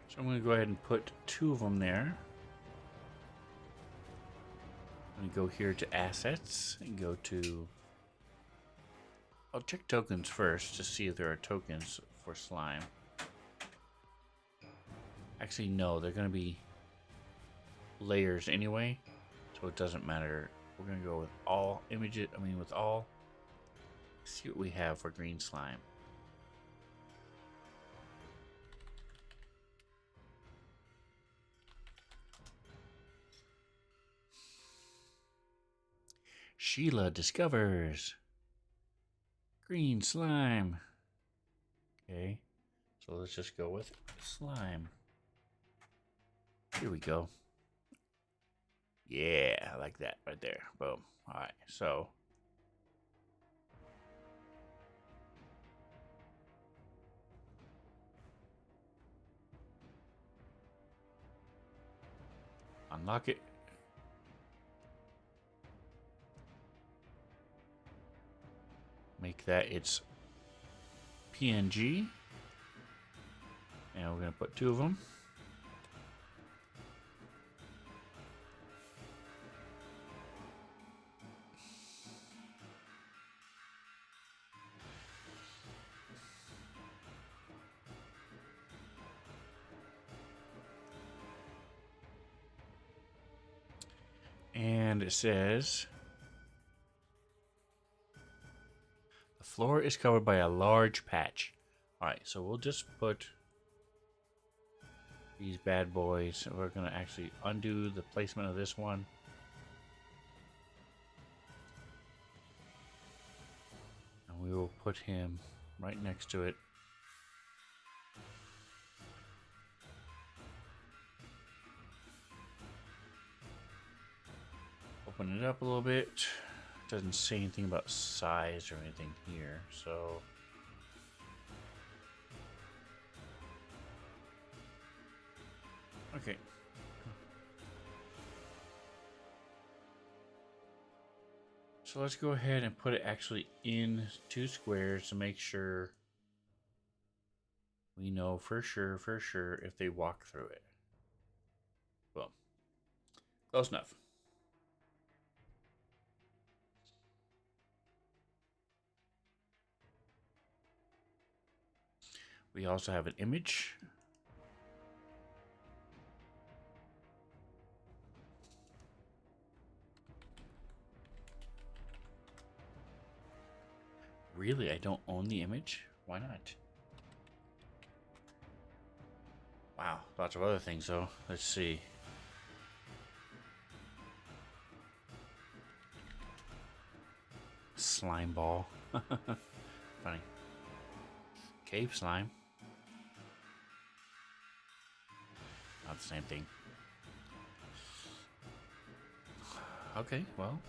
So I'm going to go ahead and put 2 of them there. I'm going to go here to assets and go to... I'll check tokens first to see if there are tokens for slime. Actually, no, they're going to be layers anyway, so it doesn't matter. We're going to go with all images, with all. See what we have for green slime. Sheila discovers green slime. Okay, so let's just go with slime. Here we go. Yeah, I like that right there. Boom. All right, so unlock it. Make that its PNG. And we're going to put 2 of them. And it says the floor is covered by a large patch. Alright, so we'll just put these bad boys. We're going to actually undo the placement of this one. And we will put him right next to it. Open it up a little bit. Doesn't say anything about size or anything here, so okay. So let's go ahead and put it actually in 2 squares to make sure we know for sure if they walk through it. Well, close enough. We also have an image. Really, I don't own the image? Why not? Wow, lots of other things though. Let's see. Slime ball. Funny. Cave slime. Not the same thing. Okay, well,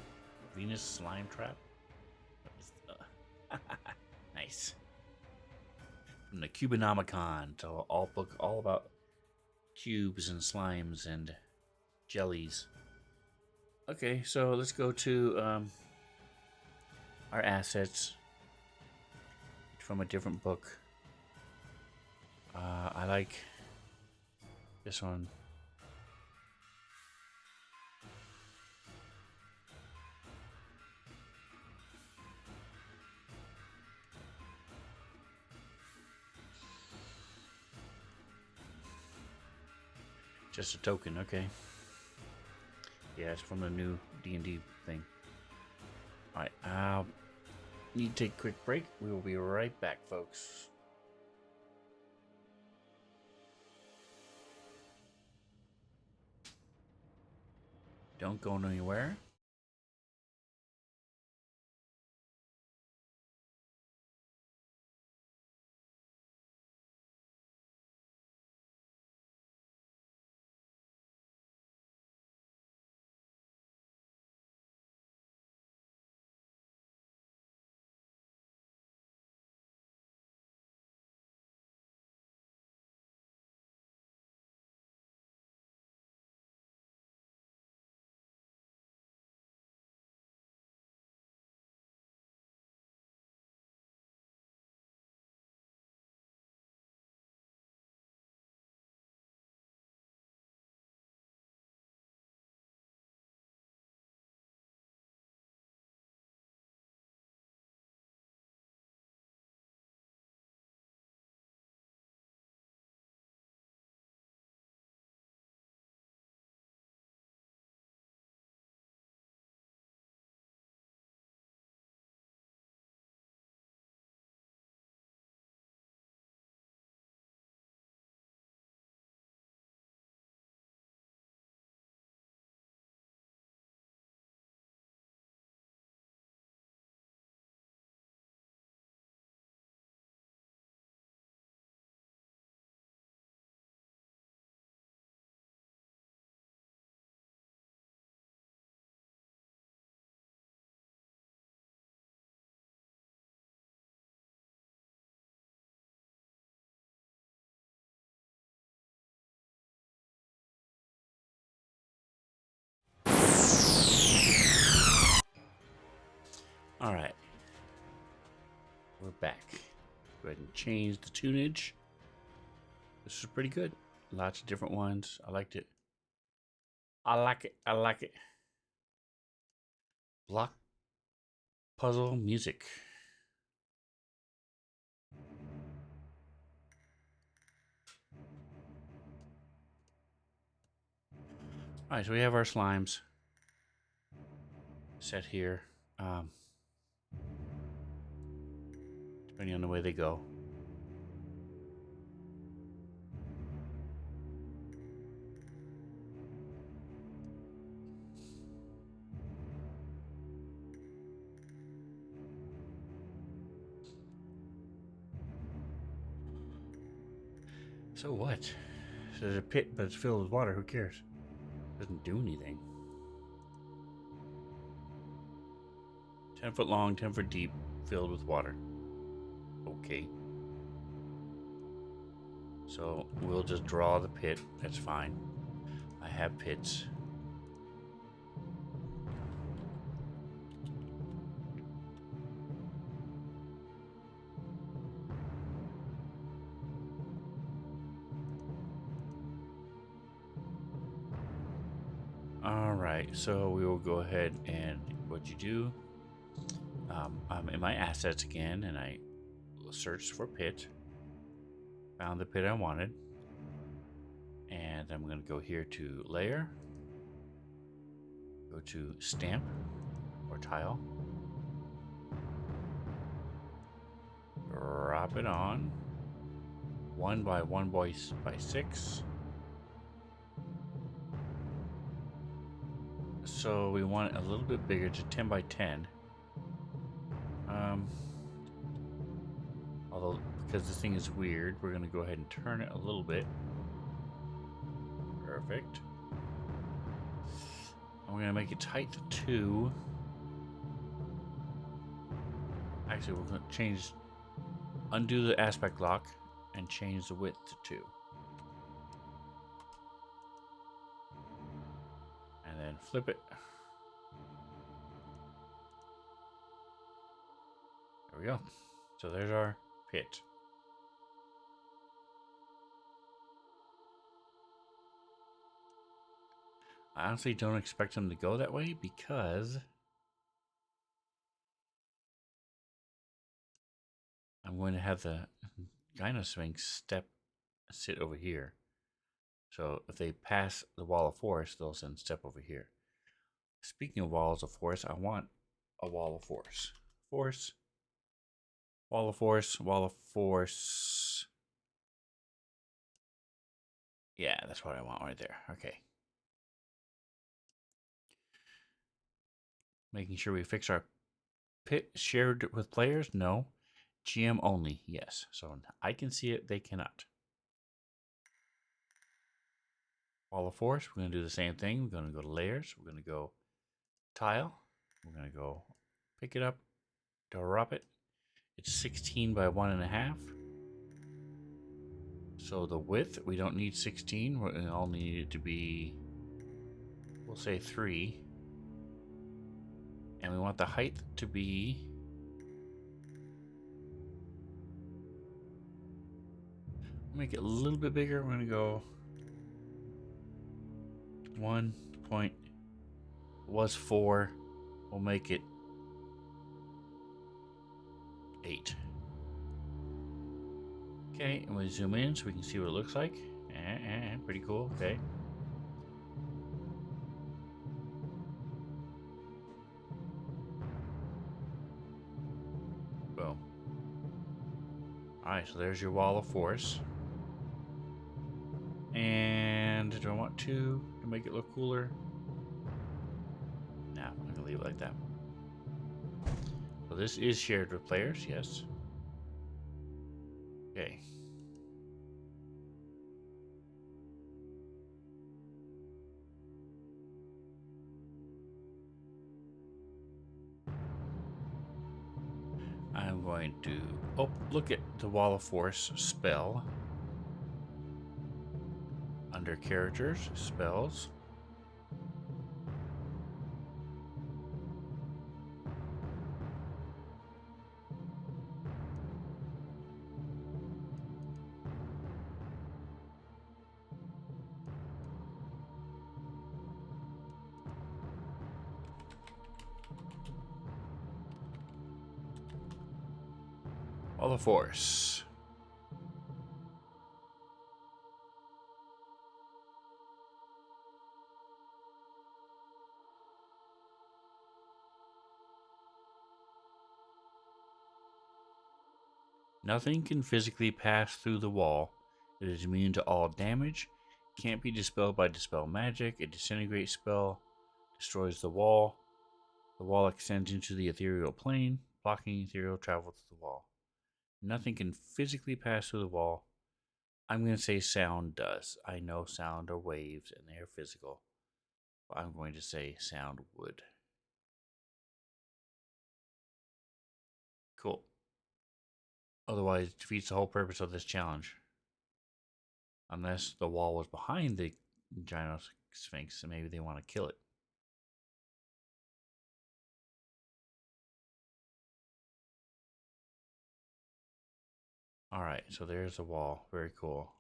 Venus slime trap. Nice. From the Cubonomicon, so all book all about cubes and slimes and jellies. Okay, so let's go to our assets from a different book. I like this one. Just a token, okay. Yeah, it's from the new D&D thing. Alright, I'll need to take a quick break. We will be right back, folks. Don't go anywhere. Alright. We're back. Go ahead and change the tunage. This is pretty good. Lots of different ones. I liked it. I like it. I like it. Block puzzle music. Alright, so we have our slimes set here. Depending on the way they go. So what? So there's a pit, but it's filled with water. Who cares? Doesn't do anything. 10 foot long, 10 foot deep, filled with water. Okay. So we'll just draw the pit. That's fine. I have pits. Alright, so we will go ahead and what you do. I'm in my assets again and I searched for pit. Found the pit I wanted. And I'm going to go here to layer. Go to stamp or tile. Drop it on. 1 by 1 by 6. So we want it a little bit bigger to 10 by 10. Although, because this thing is weird, we're going to go ahead and turn it a little bit. Perfect. I'm going to make its height to 2. Actually, we're going to undo the aspect lock and change the width to 2. And then flip it. There we go. So there's our pit. I honestly don't expect them to go that way because I'm going to have the Gynosphinx sit over here. So if they pass the wall of force, they'll send step over here. Speaking of walls of force, I want a wall of force. Force. Wall of force. Wall of force. Yeah, that's what I want right there. Okay. Making sure we fix our pit shared with players? No. GM only? Yes. So I can see it, they cannot. Wall of force, we're going to do the same thing. We're going to go to layers. We're going to go tile. We're going to go pick it up, drop it. It's 16 by 1.5. So the width, we don't need 16. We only need it to be, we'll say 3. And we want the height to be make it a little bit bigger. We're going to go 1 point was 4. We'll make it 8. Okay, and we zoom in so we can see what it looks like. Pretty cool. Okay. Boom. Alright, so there's your wall of force. And do I want to make it look cooler? No, I'm going to leave it like that. So this is shared with players, yes. Okay. I'm going to look at the Wall of Force spell. Under characters, spells. Wall of Force. Nothing can physically pass through the wall. It is immune to all damage. Can't be dispelled by dispel magic. A disintegrate spell destroys the wall. The wall extends into the ethereal plane, blocking ethereal travel to the wall. Nothing can physically pass through the wall. I'm going to say sound does. I know sound are waves and they are physical. But I'm going to say sound would. Cool. Otherwise, it defeats the whole purpose of this challenge. Unless the wall was behind the Gino Sphinx, and maybe they want to kill it. Alright, so there's the wall. Very cool.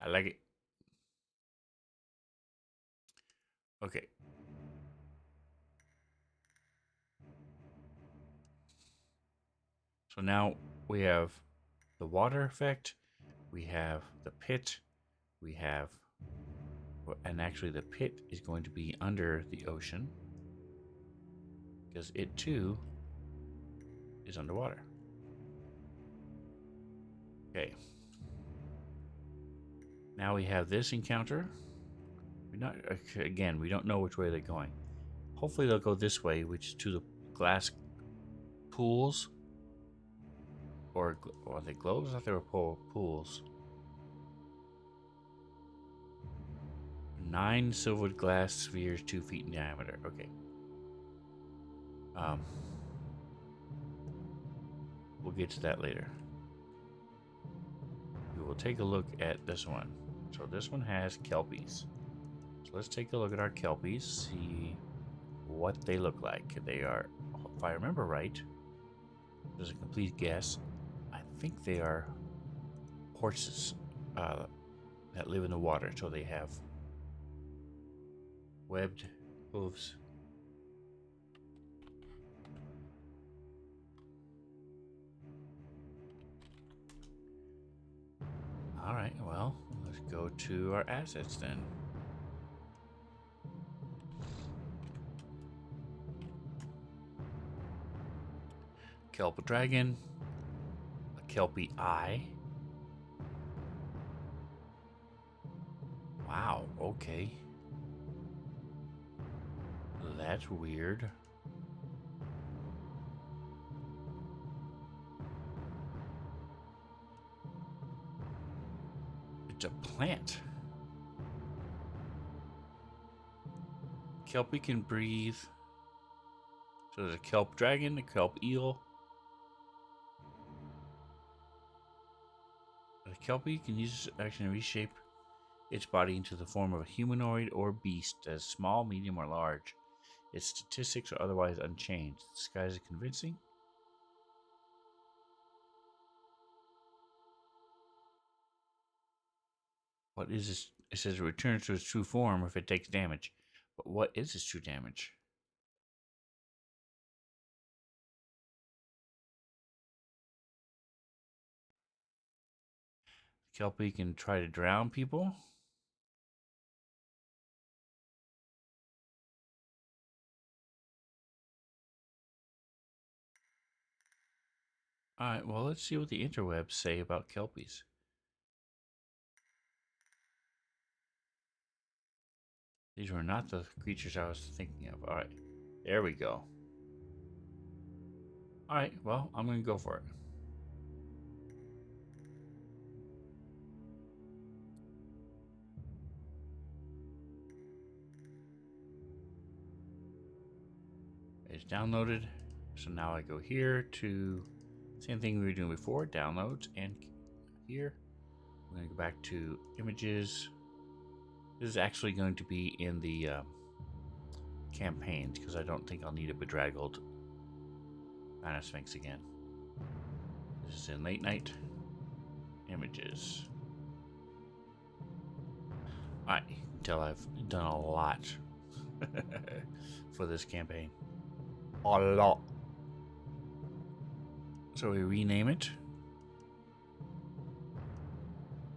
I like it. Okay. So now we have the water effect, we have the pit, we have, and actually the pit is going to be under the ocean because it too is underwater. Okay. Now we have this encounter. We're not, again, we don't know which way they're going. Hopefully they'll go this way, which is to the glass pools. Or are they globes? I thought they were pools. 9 silvered glass spheres 2 feet in diameter. Okay. We'll get to that later. We will take a look at this one. So this one has kelpies. So let's take a look at our kelpies, see what they look like. They are, if I remember right, there's a complete guess. I think they are horses that live in the water. So they have webbed hooves. Alright, well, let's go to our assets then. Kelp dragon, a kelpie eye. Wow, okay. That's weird. It's a plant. Kelpie can breathe. So there's a kelp dragon, a kelp eel. The kelpie can use this action to reshape its body into the form of a humanoid or beast, as small, medium, or large. Its statistics are otherwise unchanged. This guy is convincing. What is this? It says it returns to its true form if it takes damage. But what is its true damage? Kelpie can try to drown people. Alright, well, let's see what the interwebs say about kelpies. These were not the creatures I was thinking of. Alright, there we go. Alright, well, I'm going to go for it. It's downloaded. So now I go here to same thing we were doing before, downloads, and here we're going to go back to images. This is actually going to be in the campaigns because I don't think I'll need a bedraggled Gino Sphinx again. This is in late night images. I can tell I've done a lot for this campaign. A lot. So we rename it.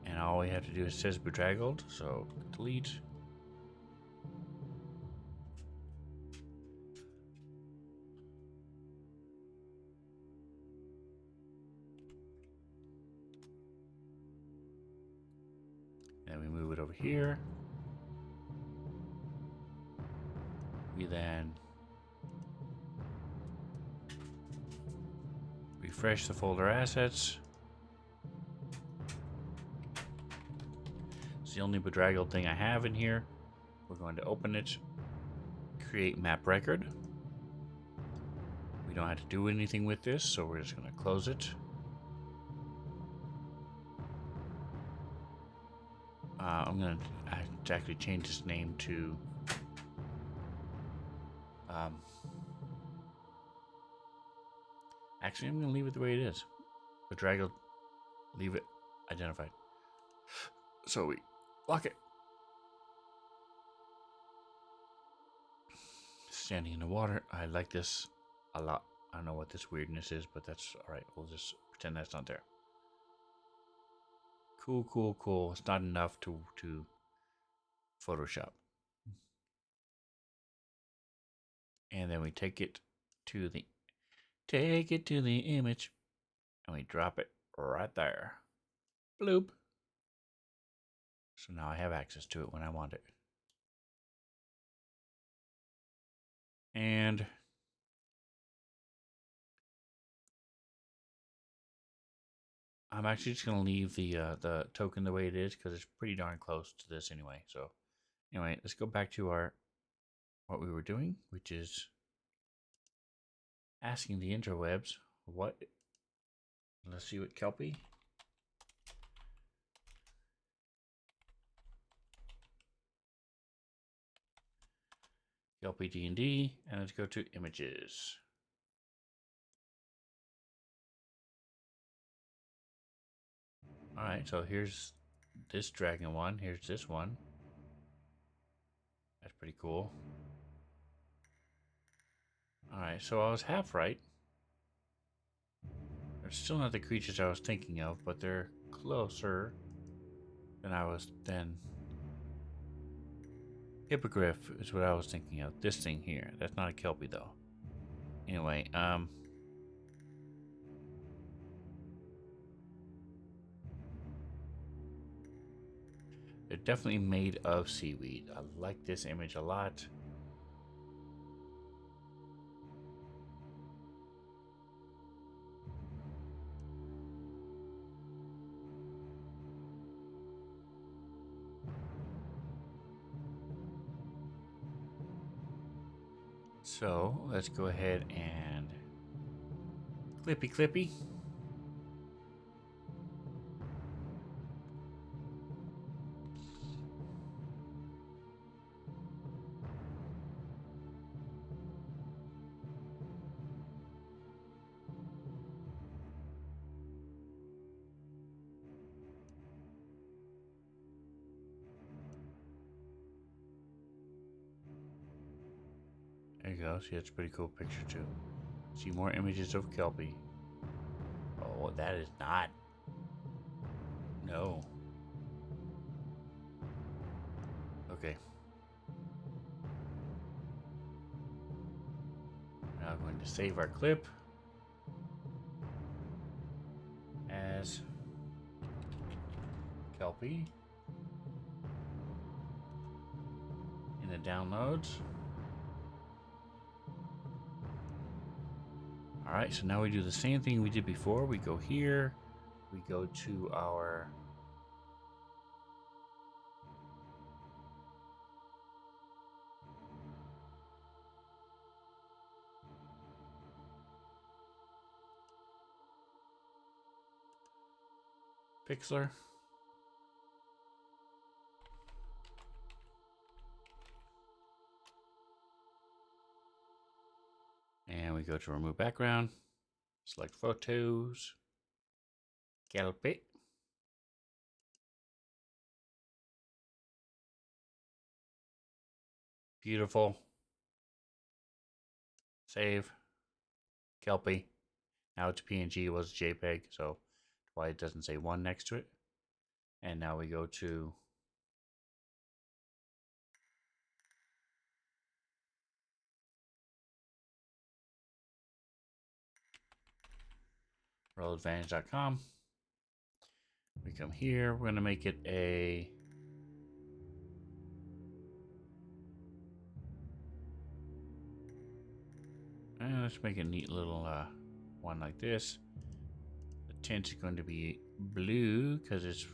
And all we have to do is says bedraggled, so delete. And we move it over here. We then refresh the folder assets. the only bedraggled thing I have in here. We're going to open it, create map record. We don't have to do anything with this, so we're just going to close it. I'm going to actually change this name to actually, I'm going to leave it the way it is. Bedraggled, leave it identified. So we lock it. Standing in the water. I like this a lot. I don't know what this weirdness is, but that's alright. We'll just pretend that's not there. Cool, cool, cool. It's not enough to Photoshop. And then we take it to the image and we drop it right there. Bloop. So now I have access to it when I want it. And I'm actually just going to leave the token the way it is because it's pretty darn close to this anyway. So anyway, let's go back to what we were doing, which is asking the interwebs what. Let's see what Kelpie. Kelpie D&D, and let's go to images. Alright, so here's this dragon one. Here's this one. That's pretty cool. Alright, so I was half right. They're still not the creatures I was thinking of, but they're closer than I was then. Hippogriff is what I was thinking of. This thing here. That's not a Kelpie though. Anyway, they're definitely made of seaweed. I like this image a lot. So let's go ahead and clippy clippy. There you go. See, that's a pretty cool picture too. See more images of Kelpie. Oh, that is not. No. Okay. Now I'm going to save our clip as Kelpie in the downloads. Alright, so now we do the same thing we did before. We go here, we go to our Pixlr. And we go to remove background, select photos, Kelpie. Beautiful. Save. Kelpie. Now it's PNG, it was JPEG, so that's why it doesn't say 1 next to it. And now we go to rolladvantage.com. We come here, we're going to make it a and let's make a neat little one like this. The tint is going to be blue because it's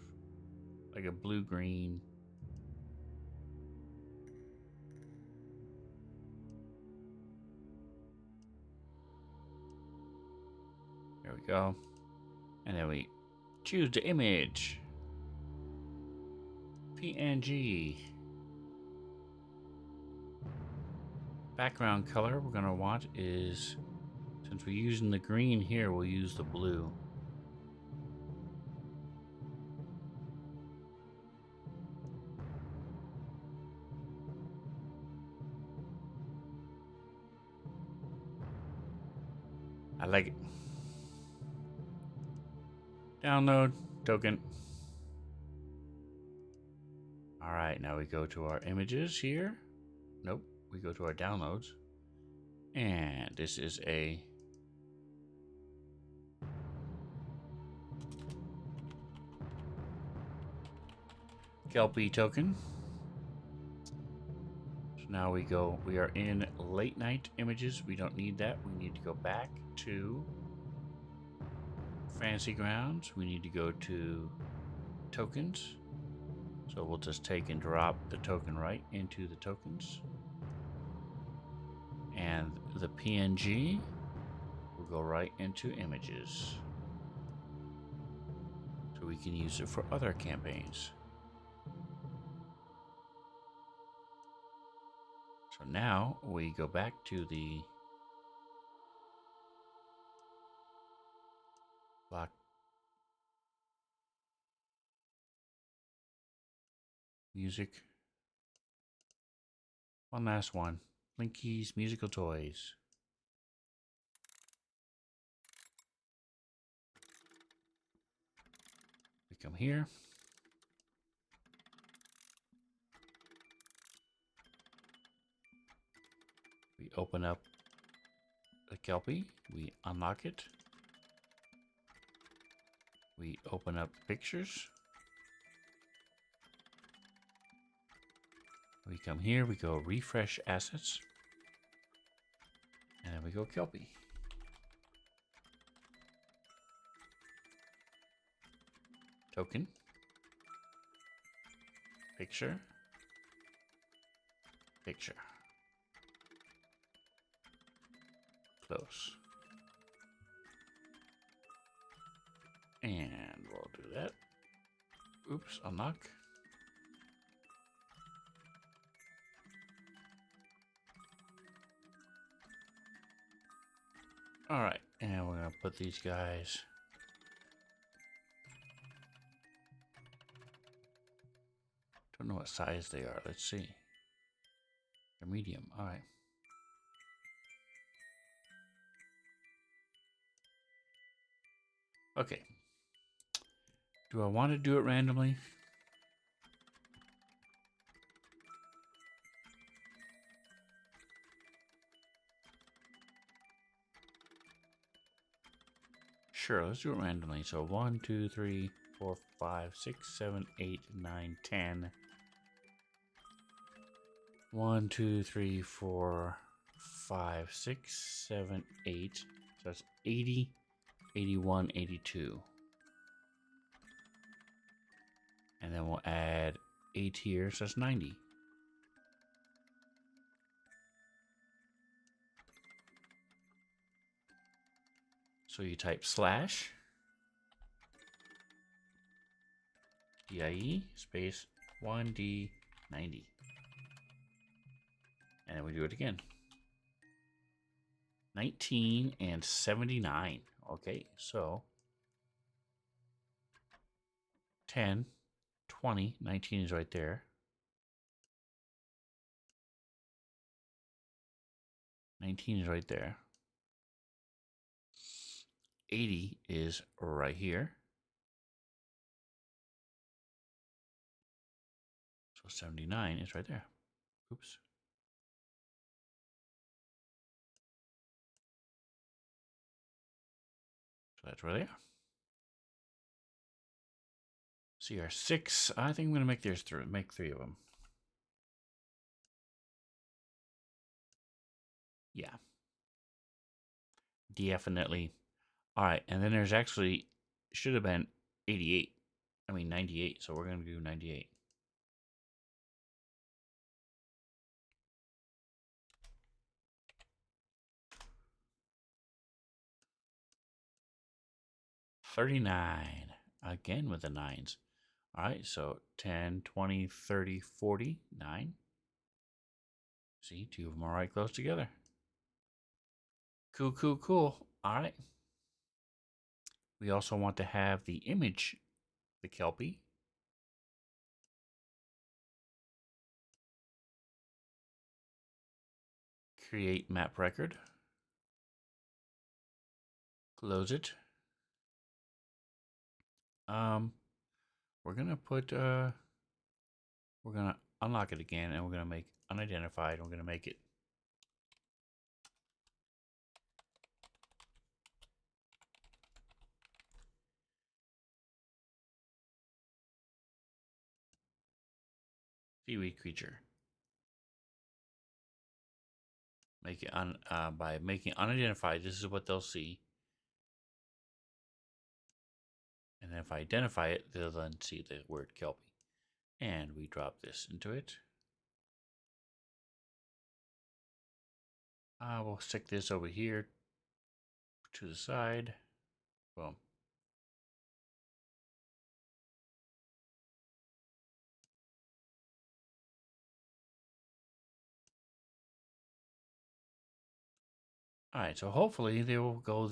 like a blue-green There we go. And then we choose the image. PNG. Background color we're going to want is, since we're using the green here, we'll use the blue. I like it. Download token. All right, now we go to our images here. Nope, we go to our downloads. And this is a Kelpie token. So now we are in late night images. We don't need that. We need to go back to Fantasy Grounds. We need to go to tokens. So we'll just take and drop the token right into the tokens. And the PNG will go right into images. So we can use it for other campaigns. So now we go back to the block music. One last one. Blinky's Musical Toys. We come here. We open up the Kelpie. We unlock it. We open up pictures. We come here, we go refresh assets. And then we go Kelpie. Token. Picture. Picture. Close. And we'll do that. Oops, unlock. All right, and we're gonna put these guys. Don't know what size they are. Let's see. They're medium. All right. Okay. Do I want to do it randomly? Sure, let's do it randomly. So 1, 2, 3, 4, 5, 6, 7, 8, 9, 10. 1, 2, 3, 4, 5, 6, 7, 8. So that's 80, 81, 82. And then we'll add 8 here, so that's 90. So you type slash DIE space 1D90. And then we do it again. 19 and 79. Okay, so 10, 20, 19 is right there. 19 is right there. 80 is right here. So 79 is right there. Oops. So that's where they are. CR6. I think I'm going to make 3 of them. Yeah. Definitely. All right, and then there's actually, should have been 88. I mean 98, so we're going to do 98. 39. Again with the nines. All right, so 10, 20, 30, 40, 9. See, two of them are right close together. Cool, cool, cool. All right. We also want to have the image, the Kelpie. Create map record. Close it. We're gonna put we're gonna unlock it again, and we're gonna make unidentified. We're gonna make it seaweed creature. Make it by making unidentified. This is what they'll see, and then if I identify it, they'll then see the word Kelpie. And we drop this into it. We'll stick this over here to the side. Boom. All right, so hopefully they will go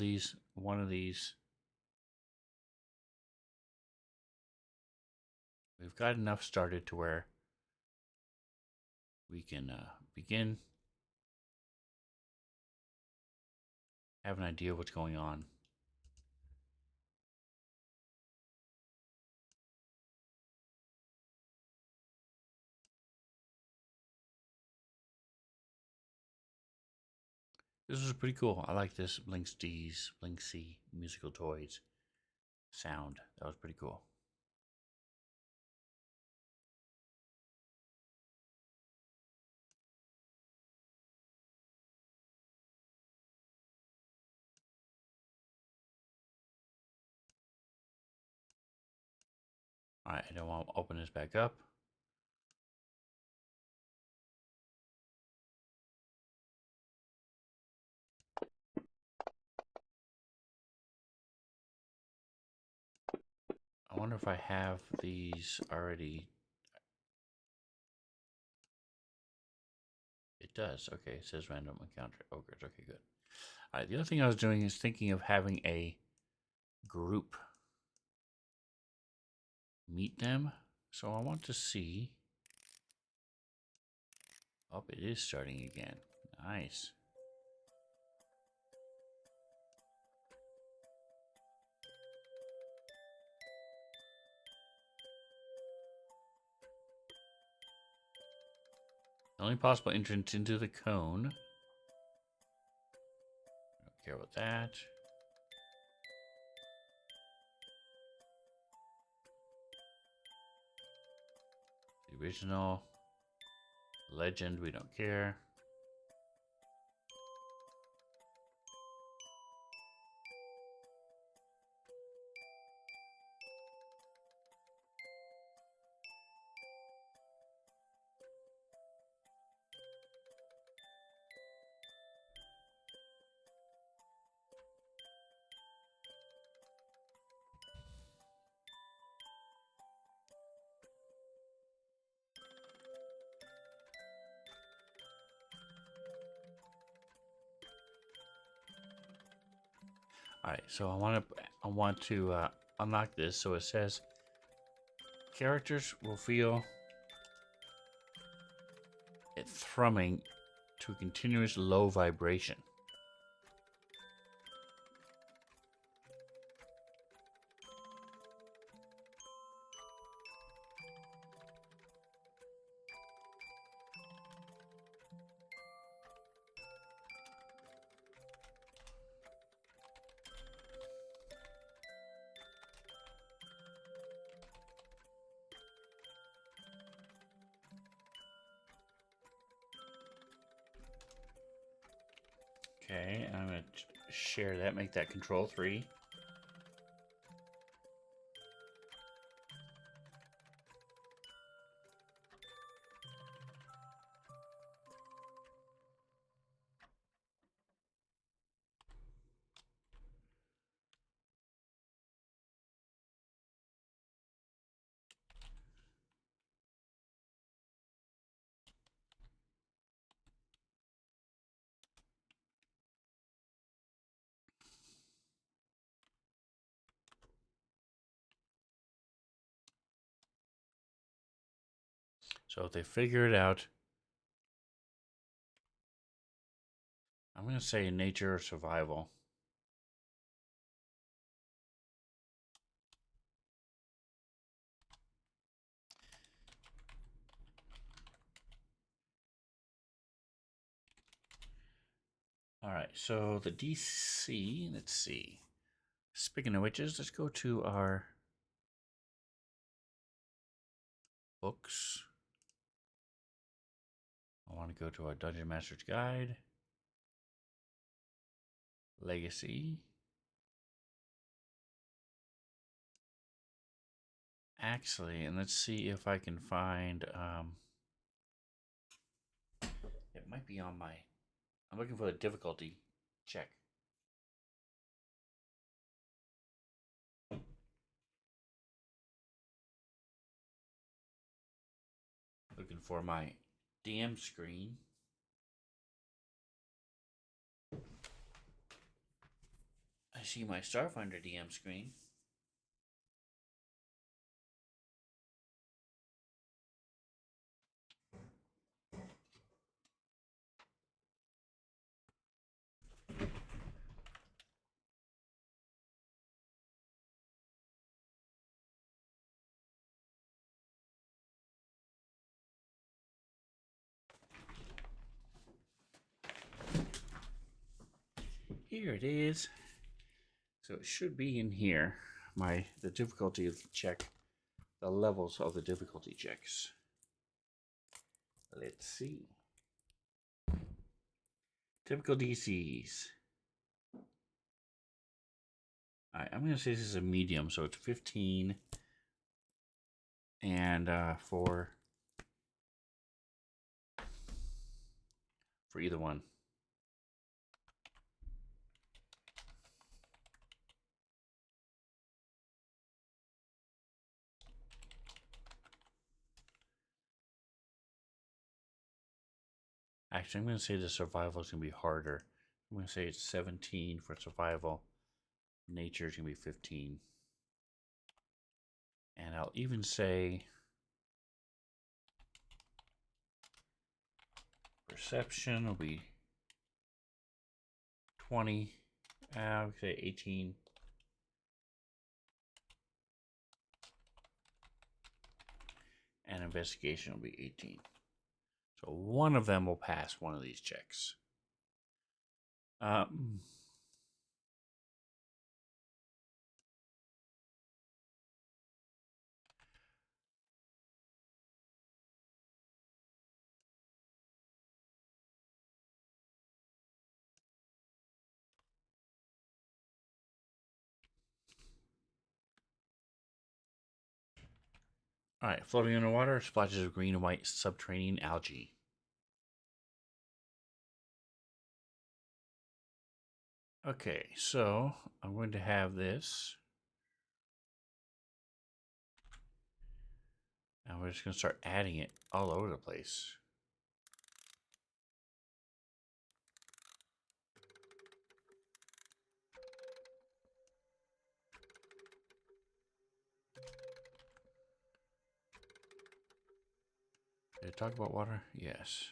one of these. We've got enough started to where we can begin, have an idea what's going on. This was pretty cool. I like this Blinks D's, Blink C musical toys sound. That was pretty cool. All right, I don't want to open this back up. I wonder if I have these already. It does. Okay, it says random encounter ogres. Okay, good. All right, the other thing I was doing is thinking of having a group meet them. So I want to see. Oh, it is starting again. Nice. The only possible entrance into the cone. Don't care about that. The original. Legend, we don't care. All right, so I want to unlock this. So it says characters will feel it thrumming to a continuous low vibration. Okay, I'm going to share that, make that control 3. So if they figure it out, I'm going to say nature or survival. All right, so the DC, let's see. Speaking of witches, let's go to our books. I want to go to our Dungeon Master's Guide. Legacy. Actually, and let's see if I can find, it might be on my, I'm looking for the difficulty check. Looking for my DM screen. I see my Starfinder DM screen. Here it is. So it should be in here. The difficulty check, the levels of the difficulty checks. Let's see. Typical DCs. All right, I'm going to say this is a medium, so it's 15. And for either one. Actually, I'm going to say the survival is going to be harder. I'm going to say it's 17 for survival. Nature is going to be 15. And I'll even say perception will be 20. I'll say 18. And investigation will be 18. So one of them will pass one of these checks. All right, floating underwater, splashes of green and white subterranean algae. Okay, so I'm going to have this. And we're just going to start adding it all over the place. Did I talk about water? Yes.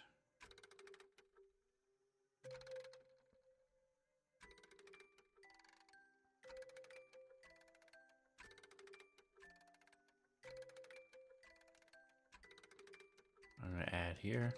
I'm going to add here.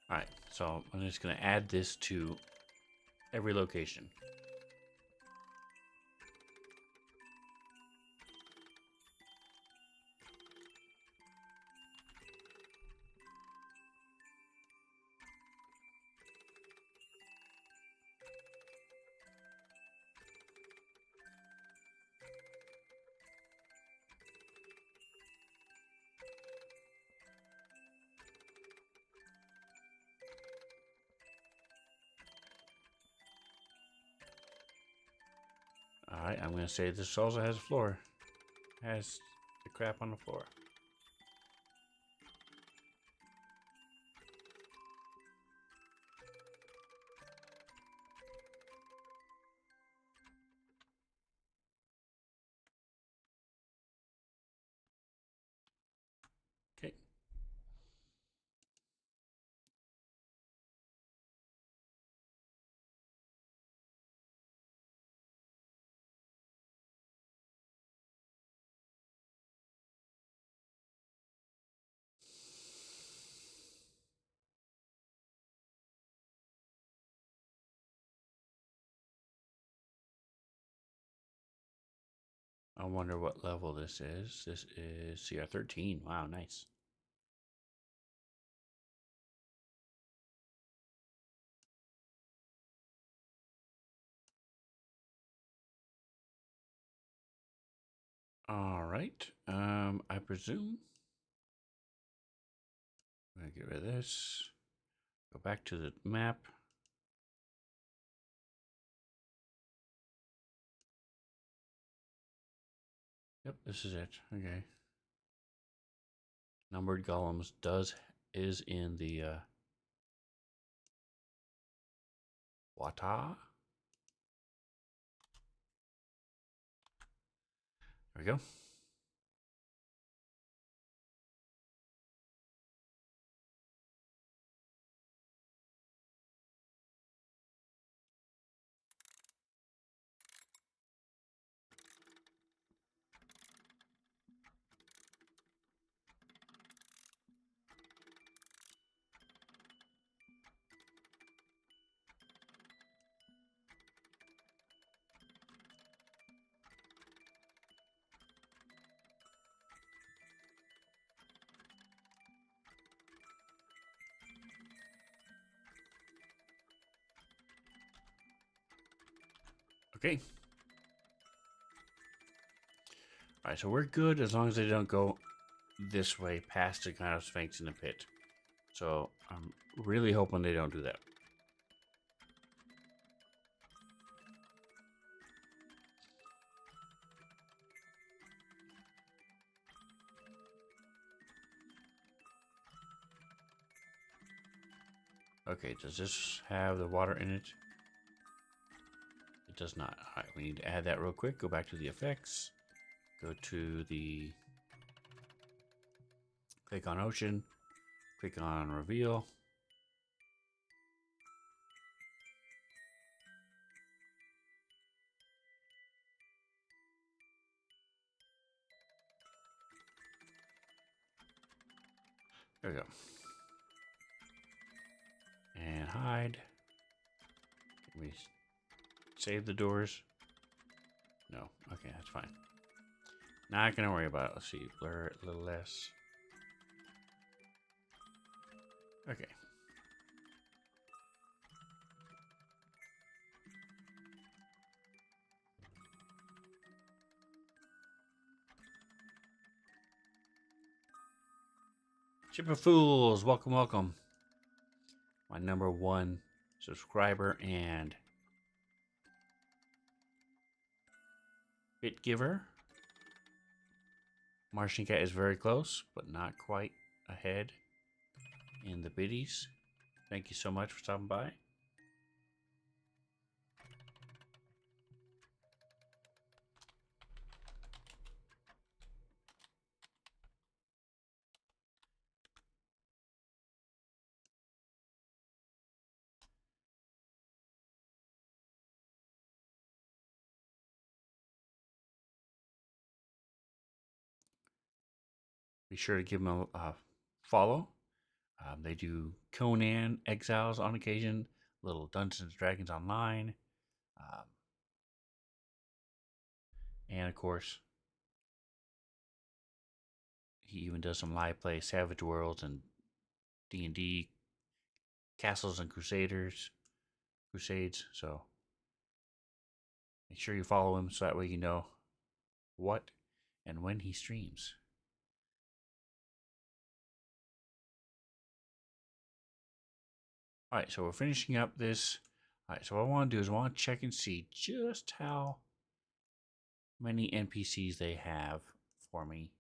All right, so I'm just going to add this to every location. Alright, I'm going to say this also has a floor. Has the crap on the floor. Okay. I wonder what level this is. This is CR13. Wow, nice. All right. I presume I'm gonna get rid of this. Go back to the map. Yep, this is it. Okay. Numbered golems is in the Wata. There we go. Okay. All right, so we're good as long as they don't go this way past the kind of Sphinx in the pit. So I'm really hoping they don't do that. Okay, does this have the water in it? It does not. All right, we need to add that real quick. Go back to the effects. Go to the... Click on ocean. Click on reveal. There we go. And hide. Can we save the doors? No. Okay, that's fine. Not gonna worry about it. Let's see. Blur it a little less. Okay. Ship of Fools, welcome, welcome. My #1 subscriber and bit giver. Martian Cat is very close, but not quite ahead in the biddies. Thank you so much for stopping by. Be sure to give them a follow. They do Conan Exiles on occasion, little Dungeons and Dragons online, and of course, he even does some live play Savage Worlds and D&D, Castles and Crusades. So make sure you follow him so that way you know what and when he streams. All right, so we're finishing up this. All right, so what I want to do is I want to check and see just how many NPCs they have for me,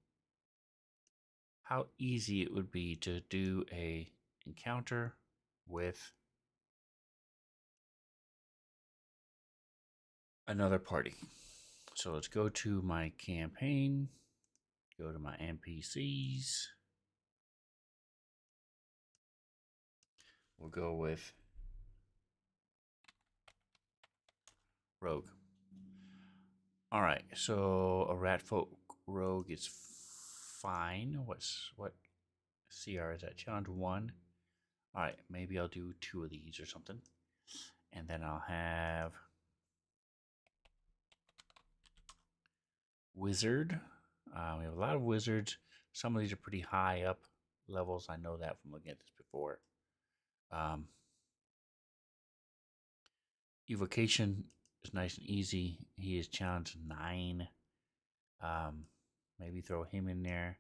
how easy it would be to do a encounter with another party. So let's go to my campaign, go to my NPCs. We'll go with Rogue. All right, so a Ratfolk Rogue is fine. What CR is that? Challenge 1. All right, maybe I'll do 2 of these or something. And then I'll have Wizard. We have a lot of wizards. Some of these are pretty high up levels. I know that from looking at this before. Evocation is nice and easy. He is challenge 9. Maybe throw him in there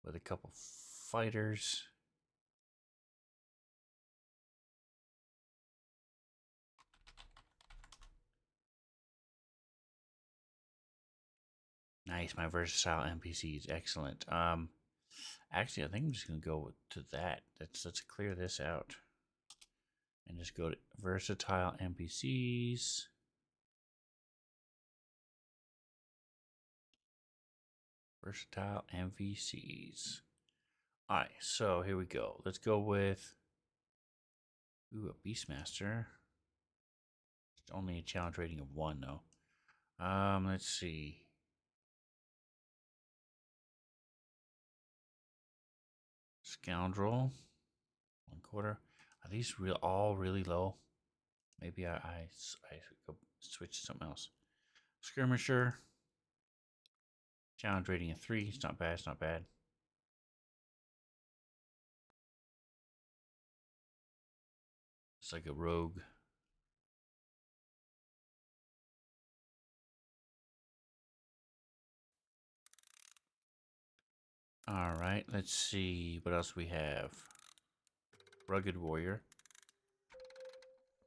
with a couple fighters. Nice, my versatile NPC is excellent. Actually, I think I'm just gonna go to that. Let's clear this out and just go to versatile NPCs. Versatile NPCs. All right, so here we go. Let's go with a Beastmaster. It's only a challenge rating of 1 though. Let's see. Scoundrel, 1/4. Are these all really low? Maybe I go switch to something else. Skirmisher, challenge rating of 3. It's not bad. It's not bad. It's like a rogue. All right, let's see what else we have. Rugged warrior.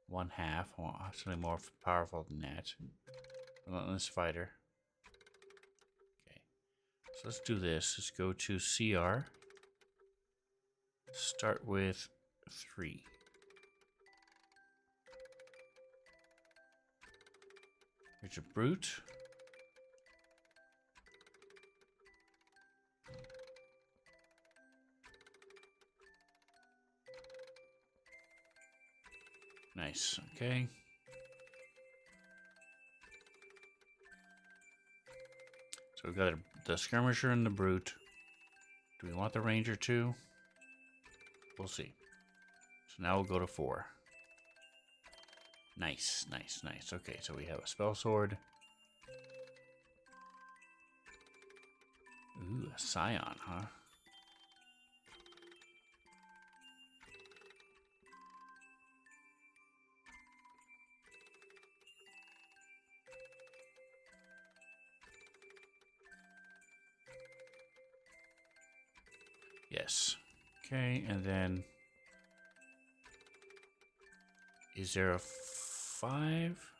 1/2. Well, something more powerful than that. Relentless fighter. Okay, so let's do this. Let's go to CR. Start with 3. Here's a brute. Nice. Okay. So we've got the skirmisher and the brute. Do we want the ranger too? We'll see. So now we'll go to 4. Nice, nice, nice. Okay, so we have a spell sword. Ooh, a scion, huh? Yes. Okay, and then is there a 5?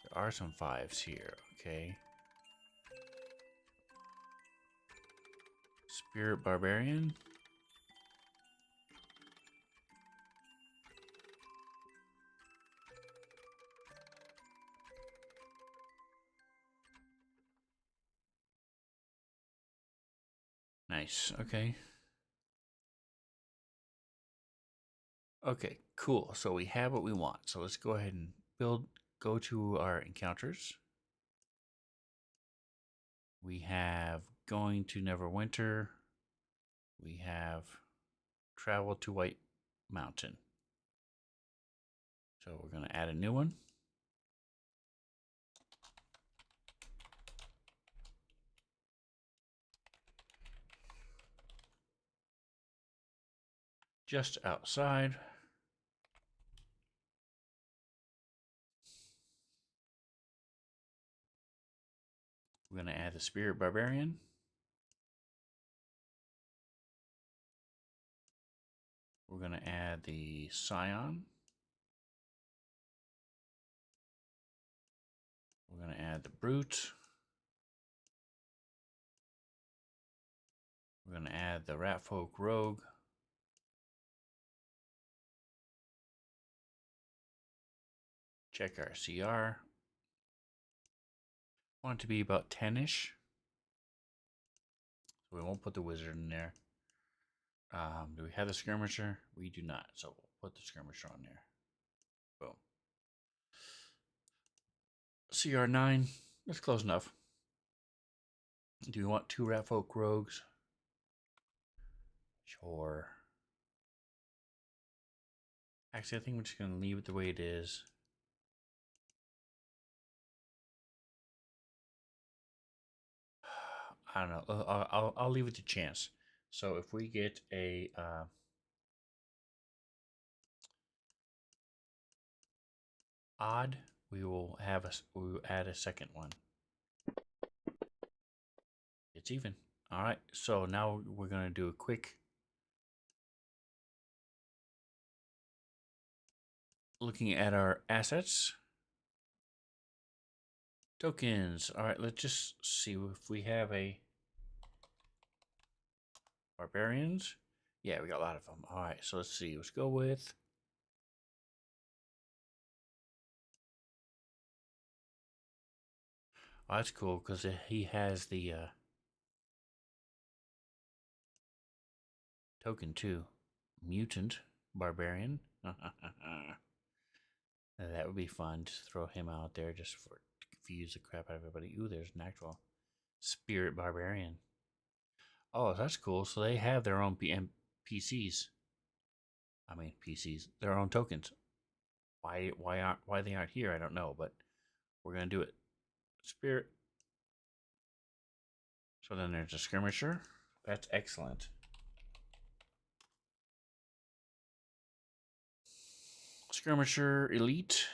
There are some 5s here. Okay. Spirit Barbarian. Nice. Okay. Okay, cool. So we have what we want. So let's go ahead and go to our encounters. We have going to Neverwinter. We have travel to White Mountain. So we're going to add a new one. Just outside. We're going to add the Spirit Barbarian. We're going to add the Scion. We're we're going to add the brute. We're going to add the Ratfolk Rogue. Check our CR. Want it to be about 10-ish. So we won't put the wizard in there. Do we have the skirmisher? We do not. So we'll put the skirmisher on there. Boom. CR9. That's close enough. Do we want 2 Ratfolk Rogues? Sure. Actually, I think we're just going to leave it the way it is. I don't know. I'll leave it to chance. So if we get a odd, we will add a second one. It's even. All right. So now we're going to do a quick looking at our assets. Tokens. All right, let's just see if we have a barbarians. Yeah, we got a lot of them. All right, so let's see. Let's go with oh, that's cool because he has the token too. Mutant barbarian. That would be fun. Just throw him out there just to confuse the crap out of everybody. Ooh, there's an actual spirit barbarian. Oh, that's cool. So they have their own PCs. I mean PCs, their own tokens. Why they aren't here? I don't know, but we're gonna do it. Spirit. So then there's a skirmisher. That's excellent. Skirmisher, elite.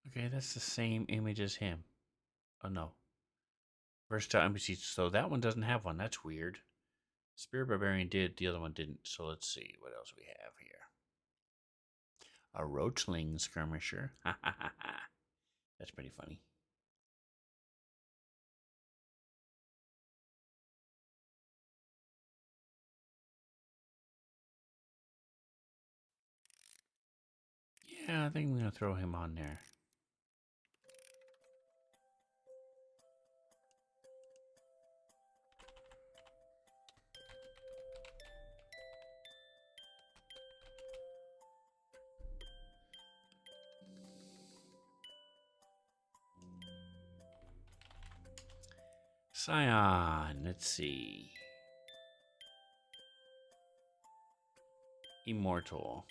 Okay, that's the same image as him. Oh no. Versatile NPC. So that one doesn't have one. That's weird. Spirit Barbarian did, the other one didn't. So let's see what else we have here. A Roachling Skirmisher. That's pretty funny. Yeah, I think I'm going to throw him on there. Scion, let's see. Immortal.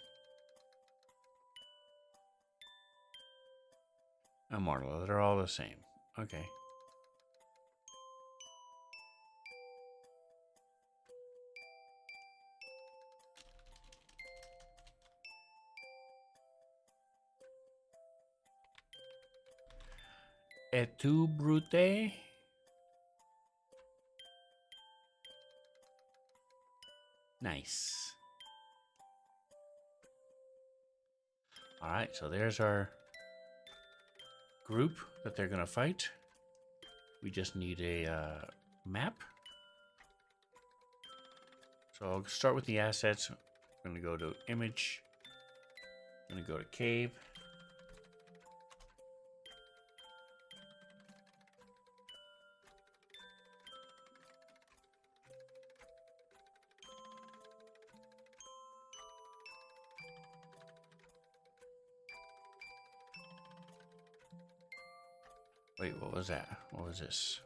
Immortal, they're all the same. Okay. Et tu, Brute? Nice. All right, so there's our group that they're going to fight. We just need a map. So I'll start with the assets. I'm going to go to image. I'm going to go to cave. Wait, what was that? What was this?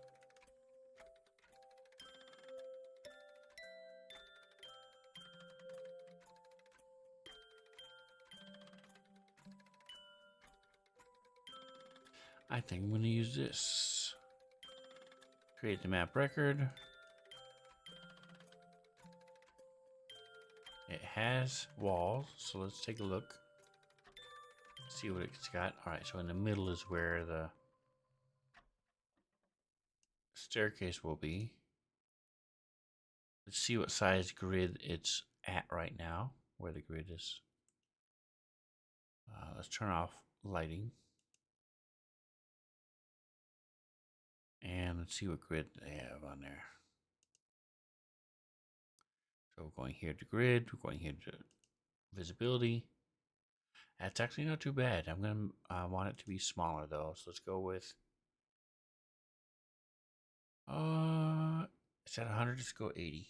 I think I'm going to use this. Create the map record. It has walls, so let's take a look. See what it's got. All right, so in the middle is where the staircase will be. Let's see what size grid it's at right now. where the grid is. Let's turn off lighting. And let's see what grid they have on there. So we're going here to grid. We're going here to visibility. That's actually not too bad. I'm going to want it to be smaller though. So let's go with, it's at 100, let's go 80.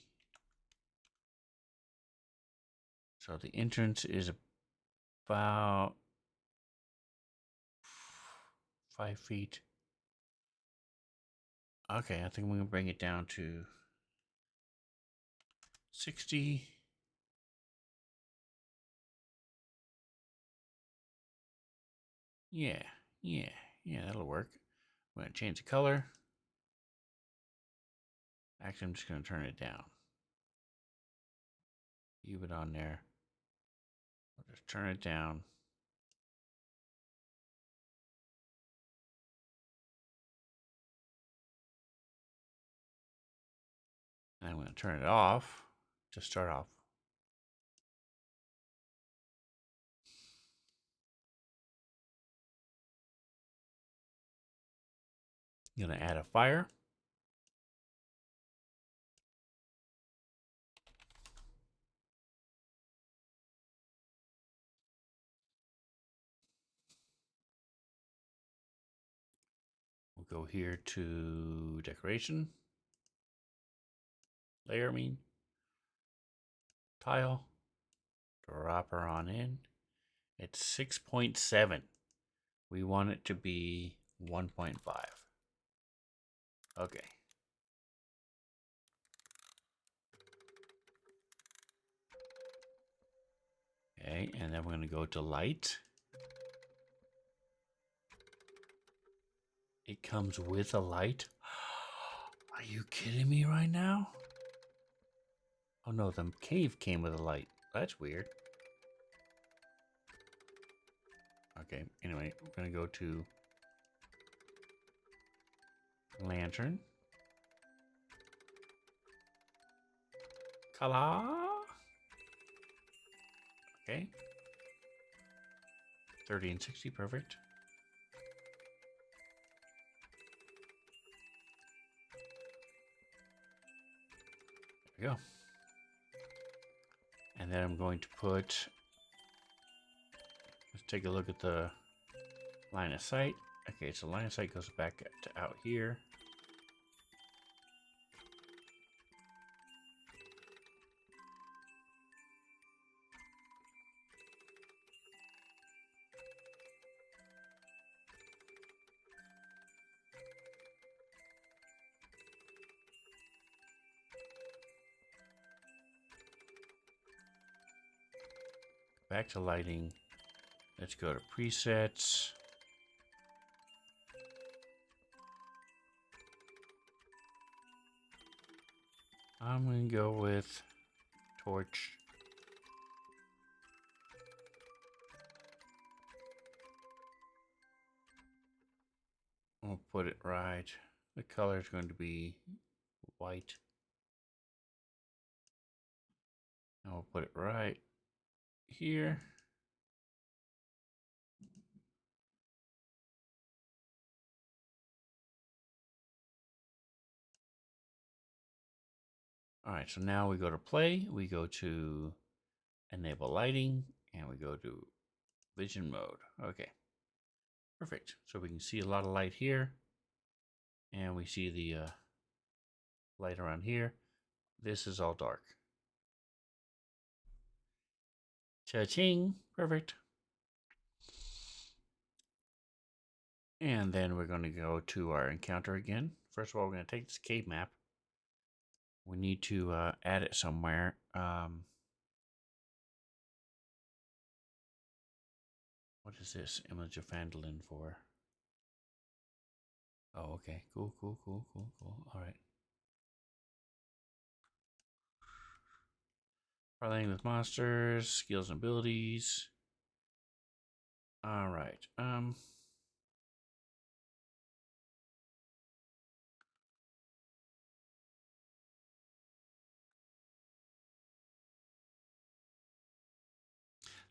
So the entrance is about 5 feet. Okay, I think we're going to bring it down to 60. Yeah, that'll work. I'm going to change the color. Actually, I'm just going to turn it down. Leave it on there. I'll just turn it down. And I'm going to turn it off to start off. I'm going to add a fire. We'll go here to decoration. Layer, tile. Drop her on in. It's 6.7. We want it to be 1.5. Okay. Okay, and then we're going to go to light. It comes with a light. Are you kidding me right now? Oh no, the cave came with a light. That's weird. Okay, anyway, we're going to go to lantern. Color. Okay. 30 and 60, perfect. There we go. And then I'm going to put, let's take a look at the line of sight. Okay, so line of sight goes back to out here. Back to lighting. Let's go to presets. I'm going to go with torch. We'll put it right. The color is going to be white. And we'll put it right here. All right, so now we go to play, we go to enable lighting, and we go to vision mode. Okay, perfect. So we can see a lot of light here, and we see the light around here. This is all dark. Cha-ching, perfect. And then we're going to go to our encounter again. First of all, we're going to take this cave map. We need to add it somewhere. What is this image of Phandalin for? Oh, okay. Cool. All right. Parlaying with monsters, skills and abilities. All right.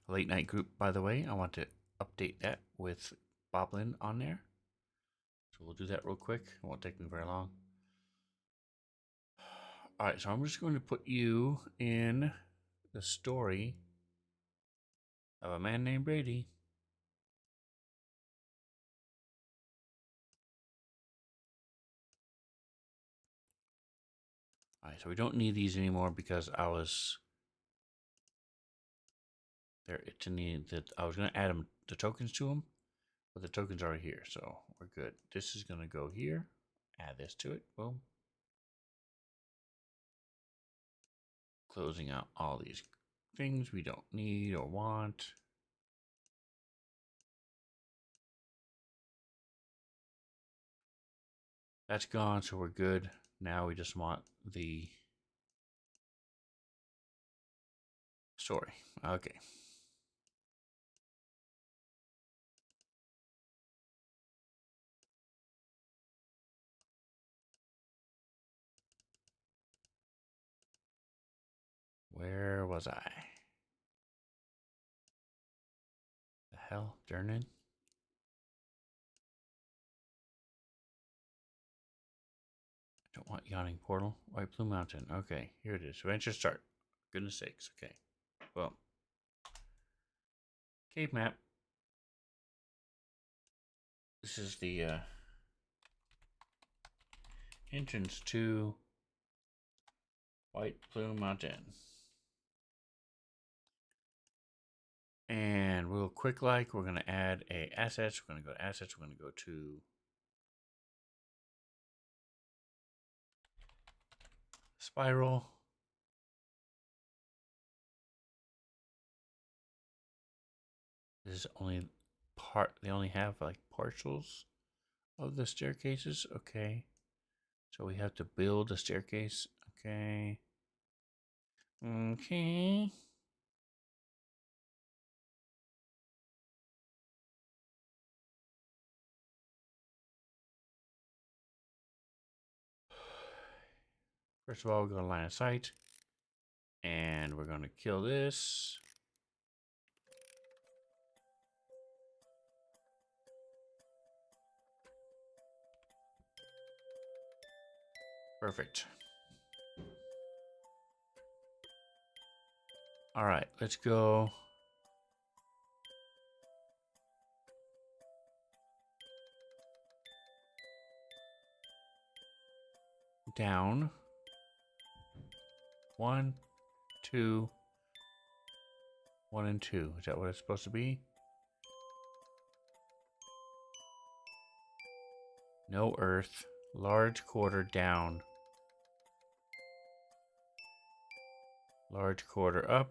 late night group, by the way. I want to update that with Boblin on there. So we'll do that real quick. It won't take me very long. All right, so I'm just going to put you in the story of a man named Brady. All right, so we don't need these anymore because I was there. It's in the I was going to add them, the tokens to them, but the tokens are here, so we're good. This is going to go here. Add this to it. Boom. Closing out all these things we don't need or want. That's gone, so we're good. Now we just want the story. Okay. Where was I? The hell? Durnan? I don't want Yawning Portal. White Blue Mountain. Okay, here it is. Adventure start. Goodness sakes. Okay. Well. Cave map. This is the entrance to White Plume Mountain. And real quick, like, we're going to add a assets. We're going to go to assets. We're going to go to spiral. This is only part, they only have like partials of the staircases. Okay. So we have to build a staircase. Okay. Okay. First of all, we're going to line of sight. And we're going to kill this. Perfect. All right, let's go. Down. 1, 2, 1 and 2. Is that what it's supposed to be? No earth. Large quarter down. Large quarter up.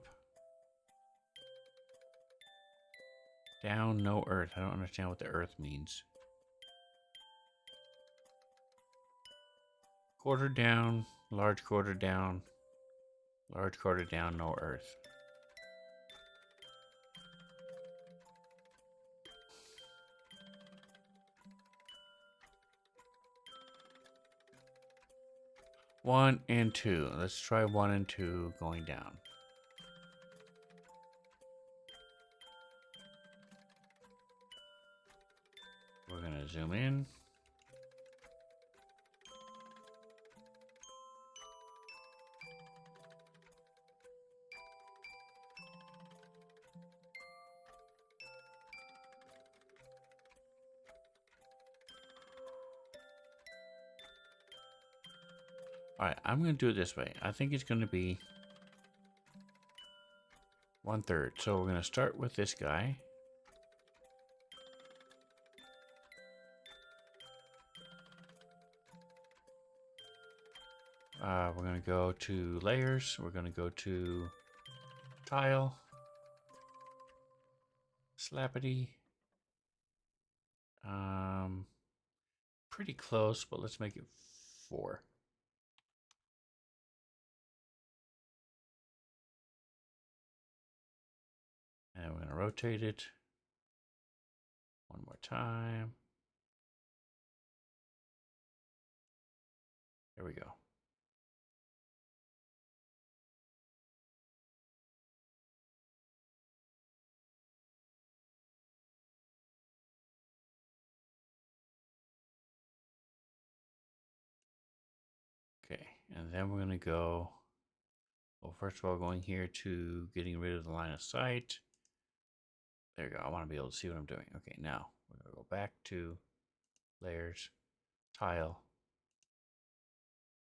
Down, no earth. I don't understand what the earth means. Quarter down, large quarter down. Large quarter down, no earth. One and two. Let's try 1 and 2 going down. We're going to zoom in. All right, I'm going to do it this way. I think it's going to be 1/3. So we're going to start with this guy. We're going to go to layers. We're going to go to tile. Slappity. Pretty close, but let's make it 4. And we're going to rotate it one more time. There we go. then we're going to go, well, first of all, going here to getting rid of the line of sight. There you go. I want to be able to see what I'm doing. Okay, now we're going to go back to layers, tile.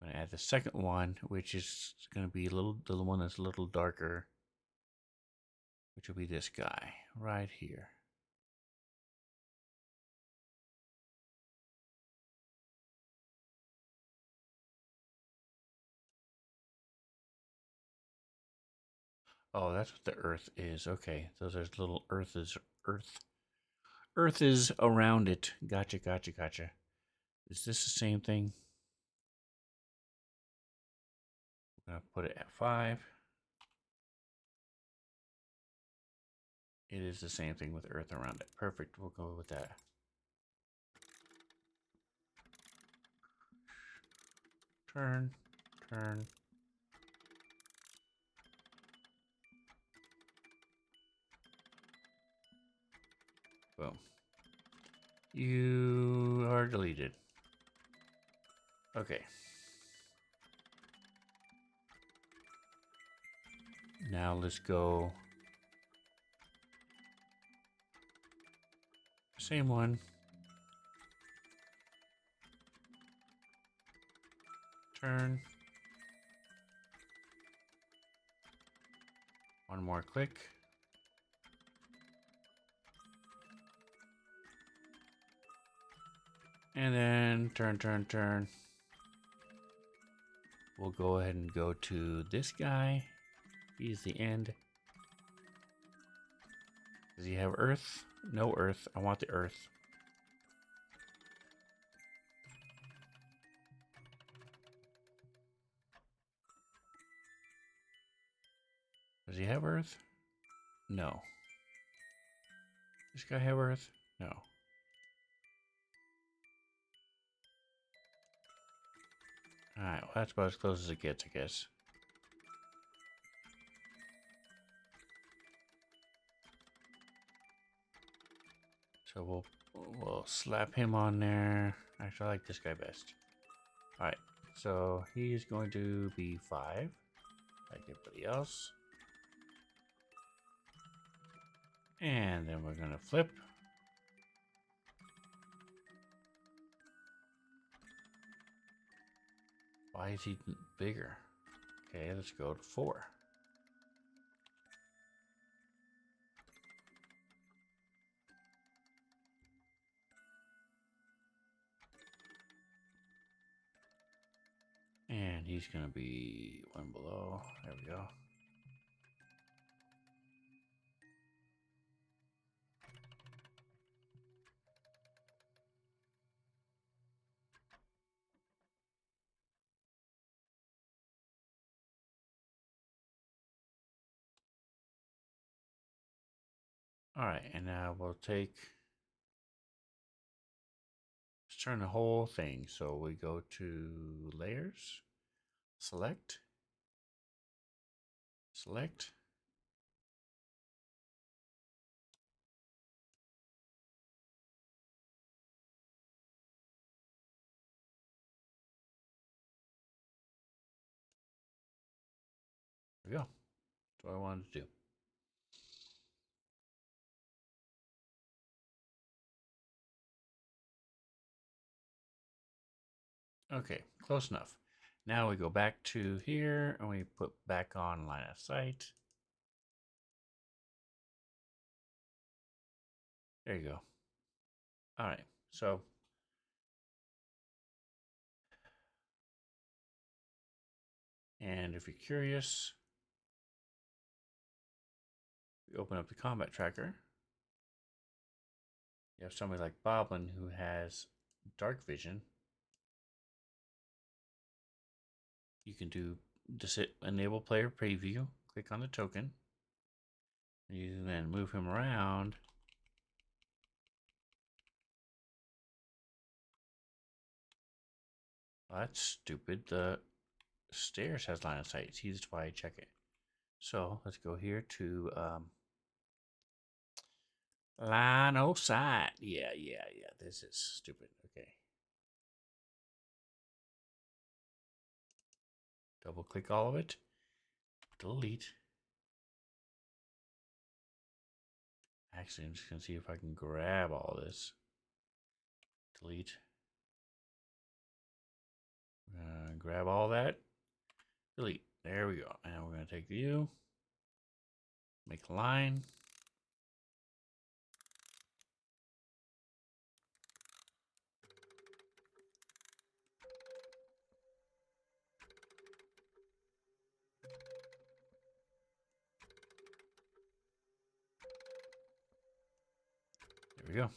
I'm going to add the second one, which is going to be the one that's a little darker, which will be this guy right here. Oh, that's what the earth is. Okay, so there's little earth. Earth is around it. Gotcha, gotcha, gotcha. Is this the same thing? I'm going to put it at 5. It is the same thing with earth around it. Perfect. We'll go with that. Turn, turn. Boom. You are deleted. Okay. Now let's go. Same one. Turn. One more click. And then turn, turn, turn. We'll go ahead and go to this guy. He's the end. Does he have earth? No earth. I want the earth. Does he have earth? No. This guy have earth? No. Alright, well, that's about as close as it gets, I guess. So we'll slap him on there. Actually, I like this guy best. Alright, so he's going to be 5, like everybody else. And then we're going to flip. Why is he bigger? Okay, let's go to 4. And he's going to be 1 below. There we go. All right, and now we'll take, let's turn the whole thing. So we go to layers, select, select. There we go. That's what I wanted to do. Okay, close enough. Now we go back to here and we put back on line of sight. There you go. All right, so and if you're curious, we open up the combat tracker. You have somebody like Boblin who has dark vision. You can do enable player preview, click on the token. You can then move him around. Well, that's stupid. The stairs has line of sight. See, that's why I check it. So let's go here to line of sight. Yeah. This is stupid. Okay. Double click all of it. Delete. Actually, I'm just going to see if I can grab all this. Delete. Grab all that. Delete. There we go. And we're going to take the U. Make a line. There we go. All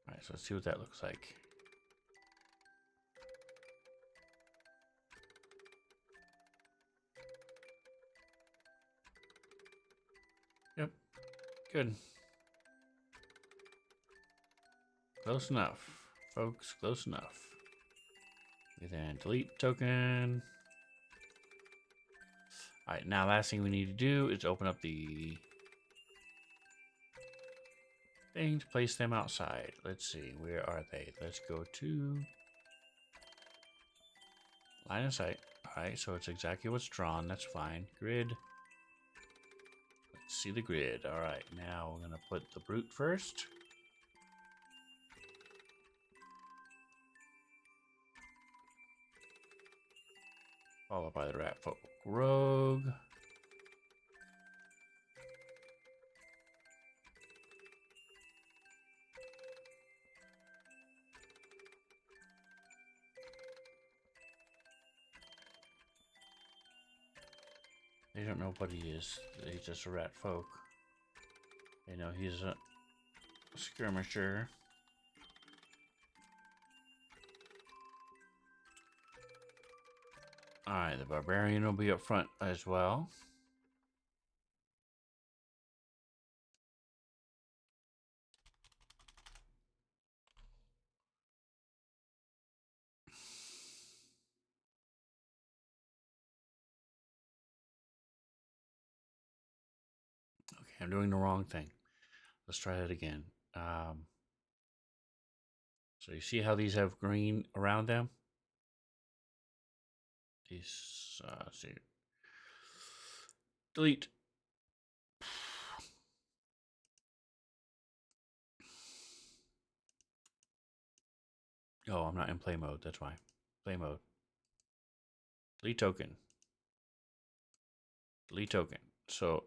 right, so let's see what that looks like. Yep, good. Close enough, folks, close enough. We then delete token. All right, now last thing we need to do is open up the thing to place them outside. Let's see, where are they? Let's go to line of sight. All right, so it's exactly what's drawn. That's fine. Grid. Let's see the grid. All right, now we're gonna put the brute first. Followed by the rat folk rogue. They don't know what he is. He's just a rat folk. They know he's a skirmisher. Alright, the barbarian will be up front as well. Okay, I'm doing the wrong thing. Let's try that again. So you see how these have green around them? These, see. Delete. Oh, I'm not in play mode. That's why. Play mode. Delete token. Delete token. So,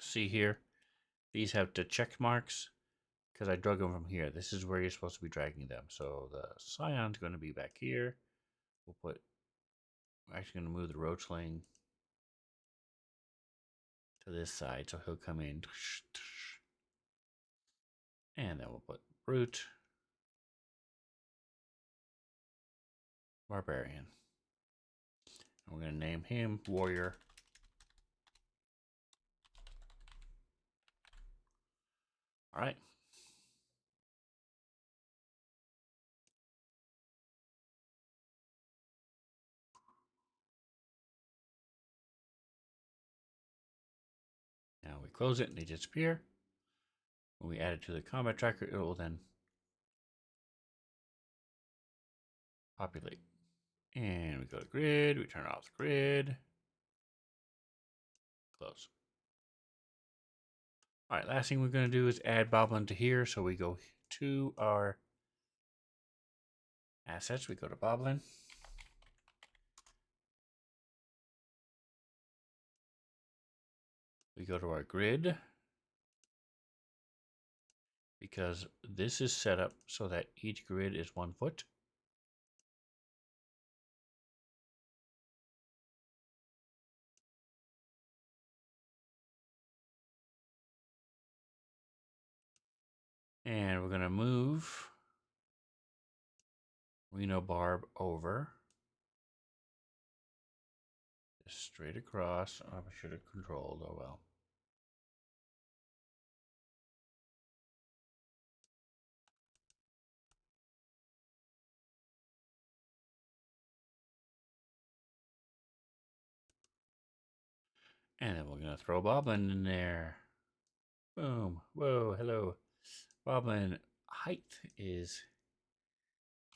see here? These have the check marks because I drug them from here. This is where you're supposed to be dragging them. So the Scion's going to be back here. We're actually going to move the Roachling to this side so he'll come in. And then we'll put Brute. Barbarian. And we're going to name him Warrior. All right. Now we close it and they disappear. When we add it to the combat tracker, it will then populate. And we go to grid, we turn off the grid. Close. All right, last thing we're going to do is add Boblin to here. So we go to our assets, we go to Boblin. We go to our grid. Because this is set up so that each grid is 1 foot. And we're going to move Reno Barb over. Just straight across. Oh, I should have controlled. Oh well. And then we're going to throw Boblin in there. Boom. Whoa, hello. Boblin height is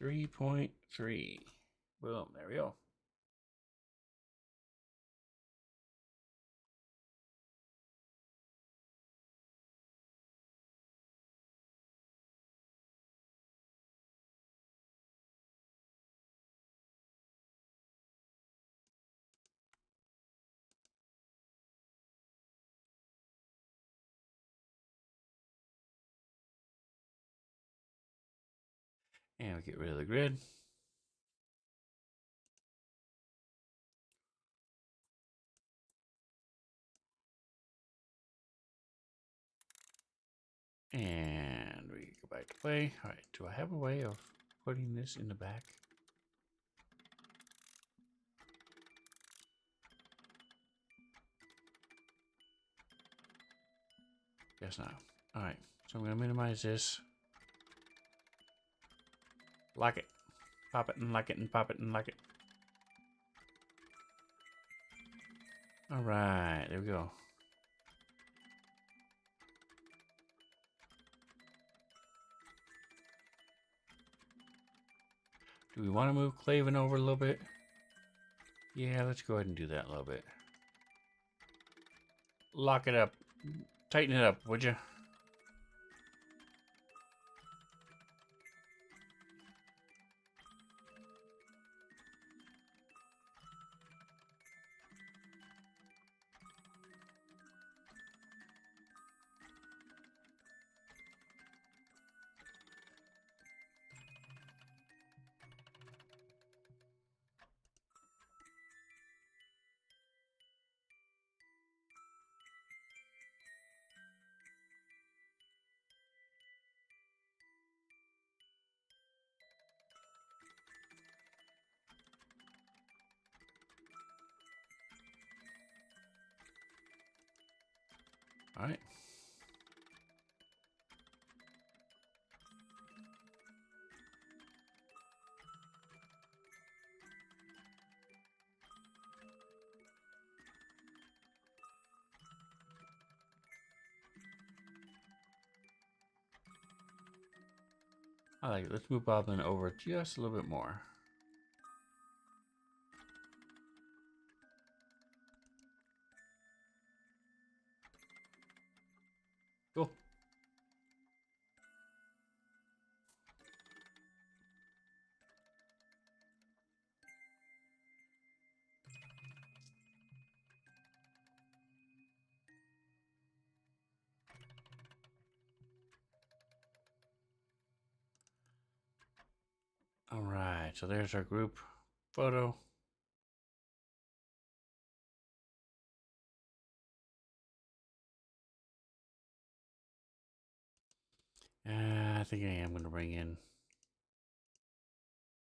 3.3. Boom, there we go. And we get rid of the grid. And we go back to play. All right, do I have a way of putting this in the back? Guess not. All right, so I'm going to minimize this. Lock it. Pop it and lock it and pop it and lock it. All right, there we go. Do we want to move Clavin over a little bit? Yeah, let's go ahead and do that a little bit. Lock it up. Tighten it up, would you? All right. I like it. Let's move Boblin over just a little bit more. Cool. All right, so there's our group photo. I think I am going to bring in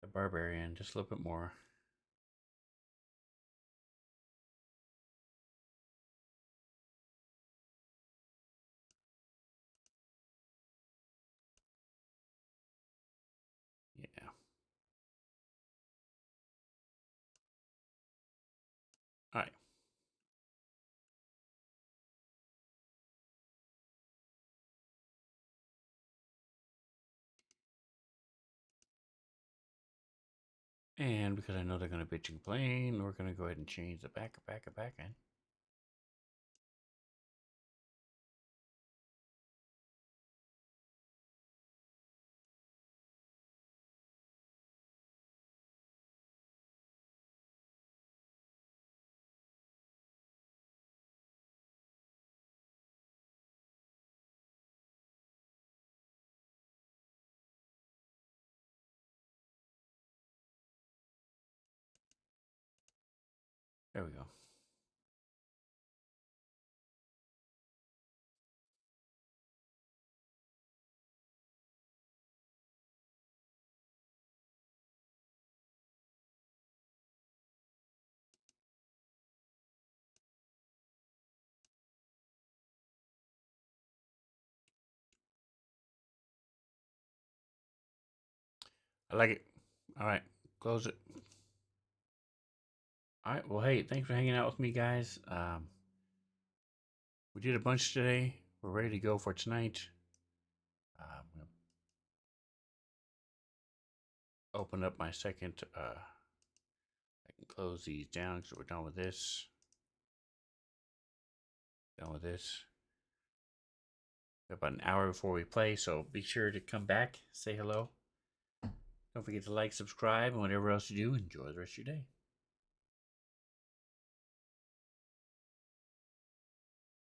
the barbarian just a little bit more. Yeah. All right. And because I know they're going to bitch and complain, we're going to go ahead and change the back end. There we go. I like it. All right, close it. All right, well, hey, thanks for hanging out with me, guys. We did a bunch today. We're ready to go for tonight. I'm going to open up my second. I can close these down because we're done with this. Done with this. About an hour before we play, so be sure to come back, say hello. Don't forget to like, subscribe, and whatever else you do, enjoy the rest of your day.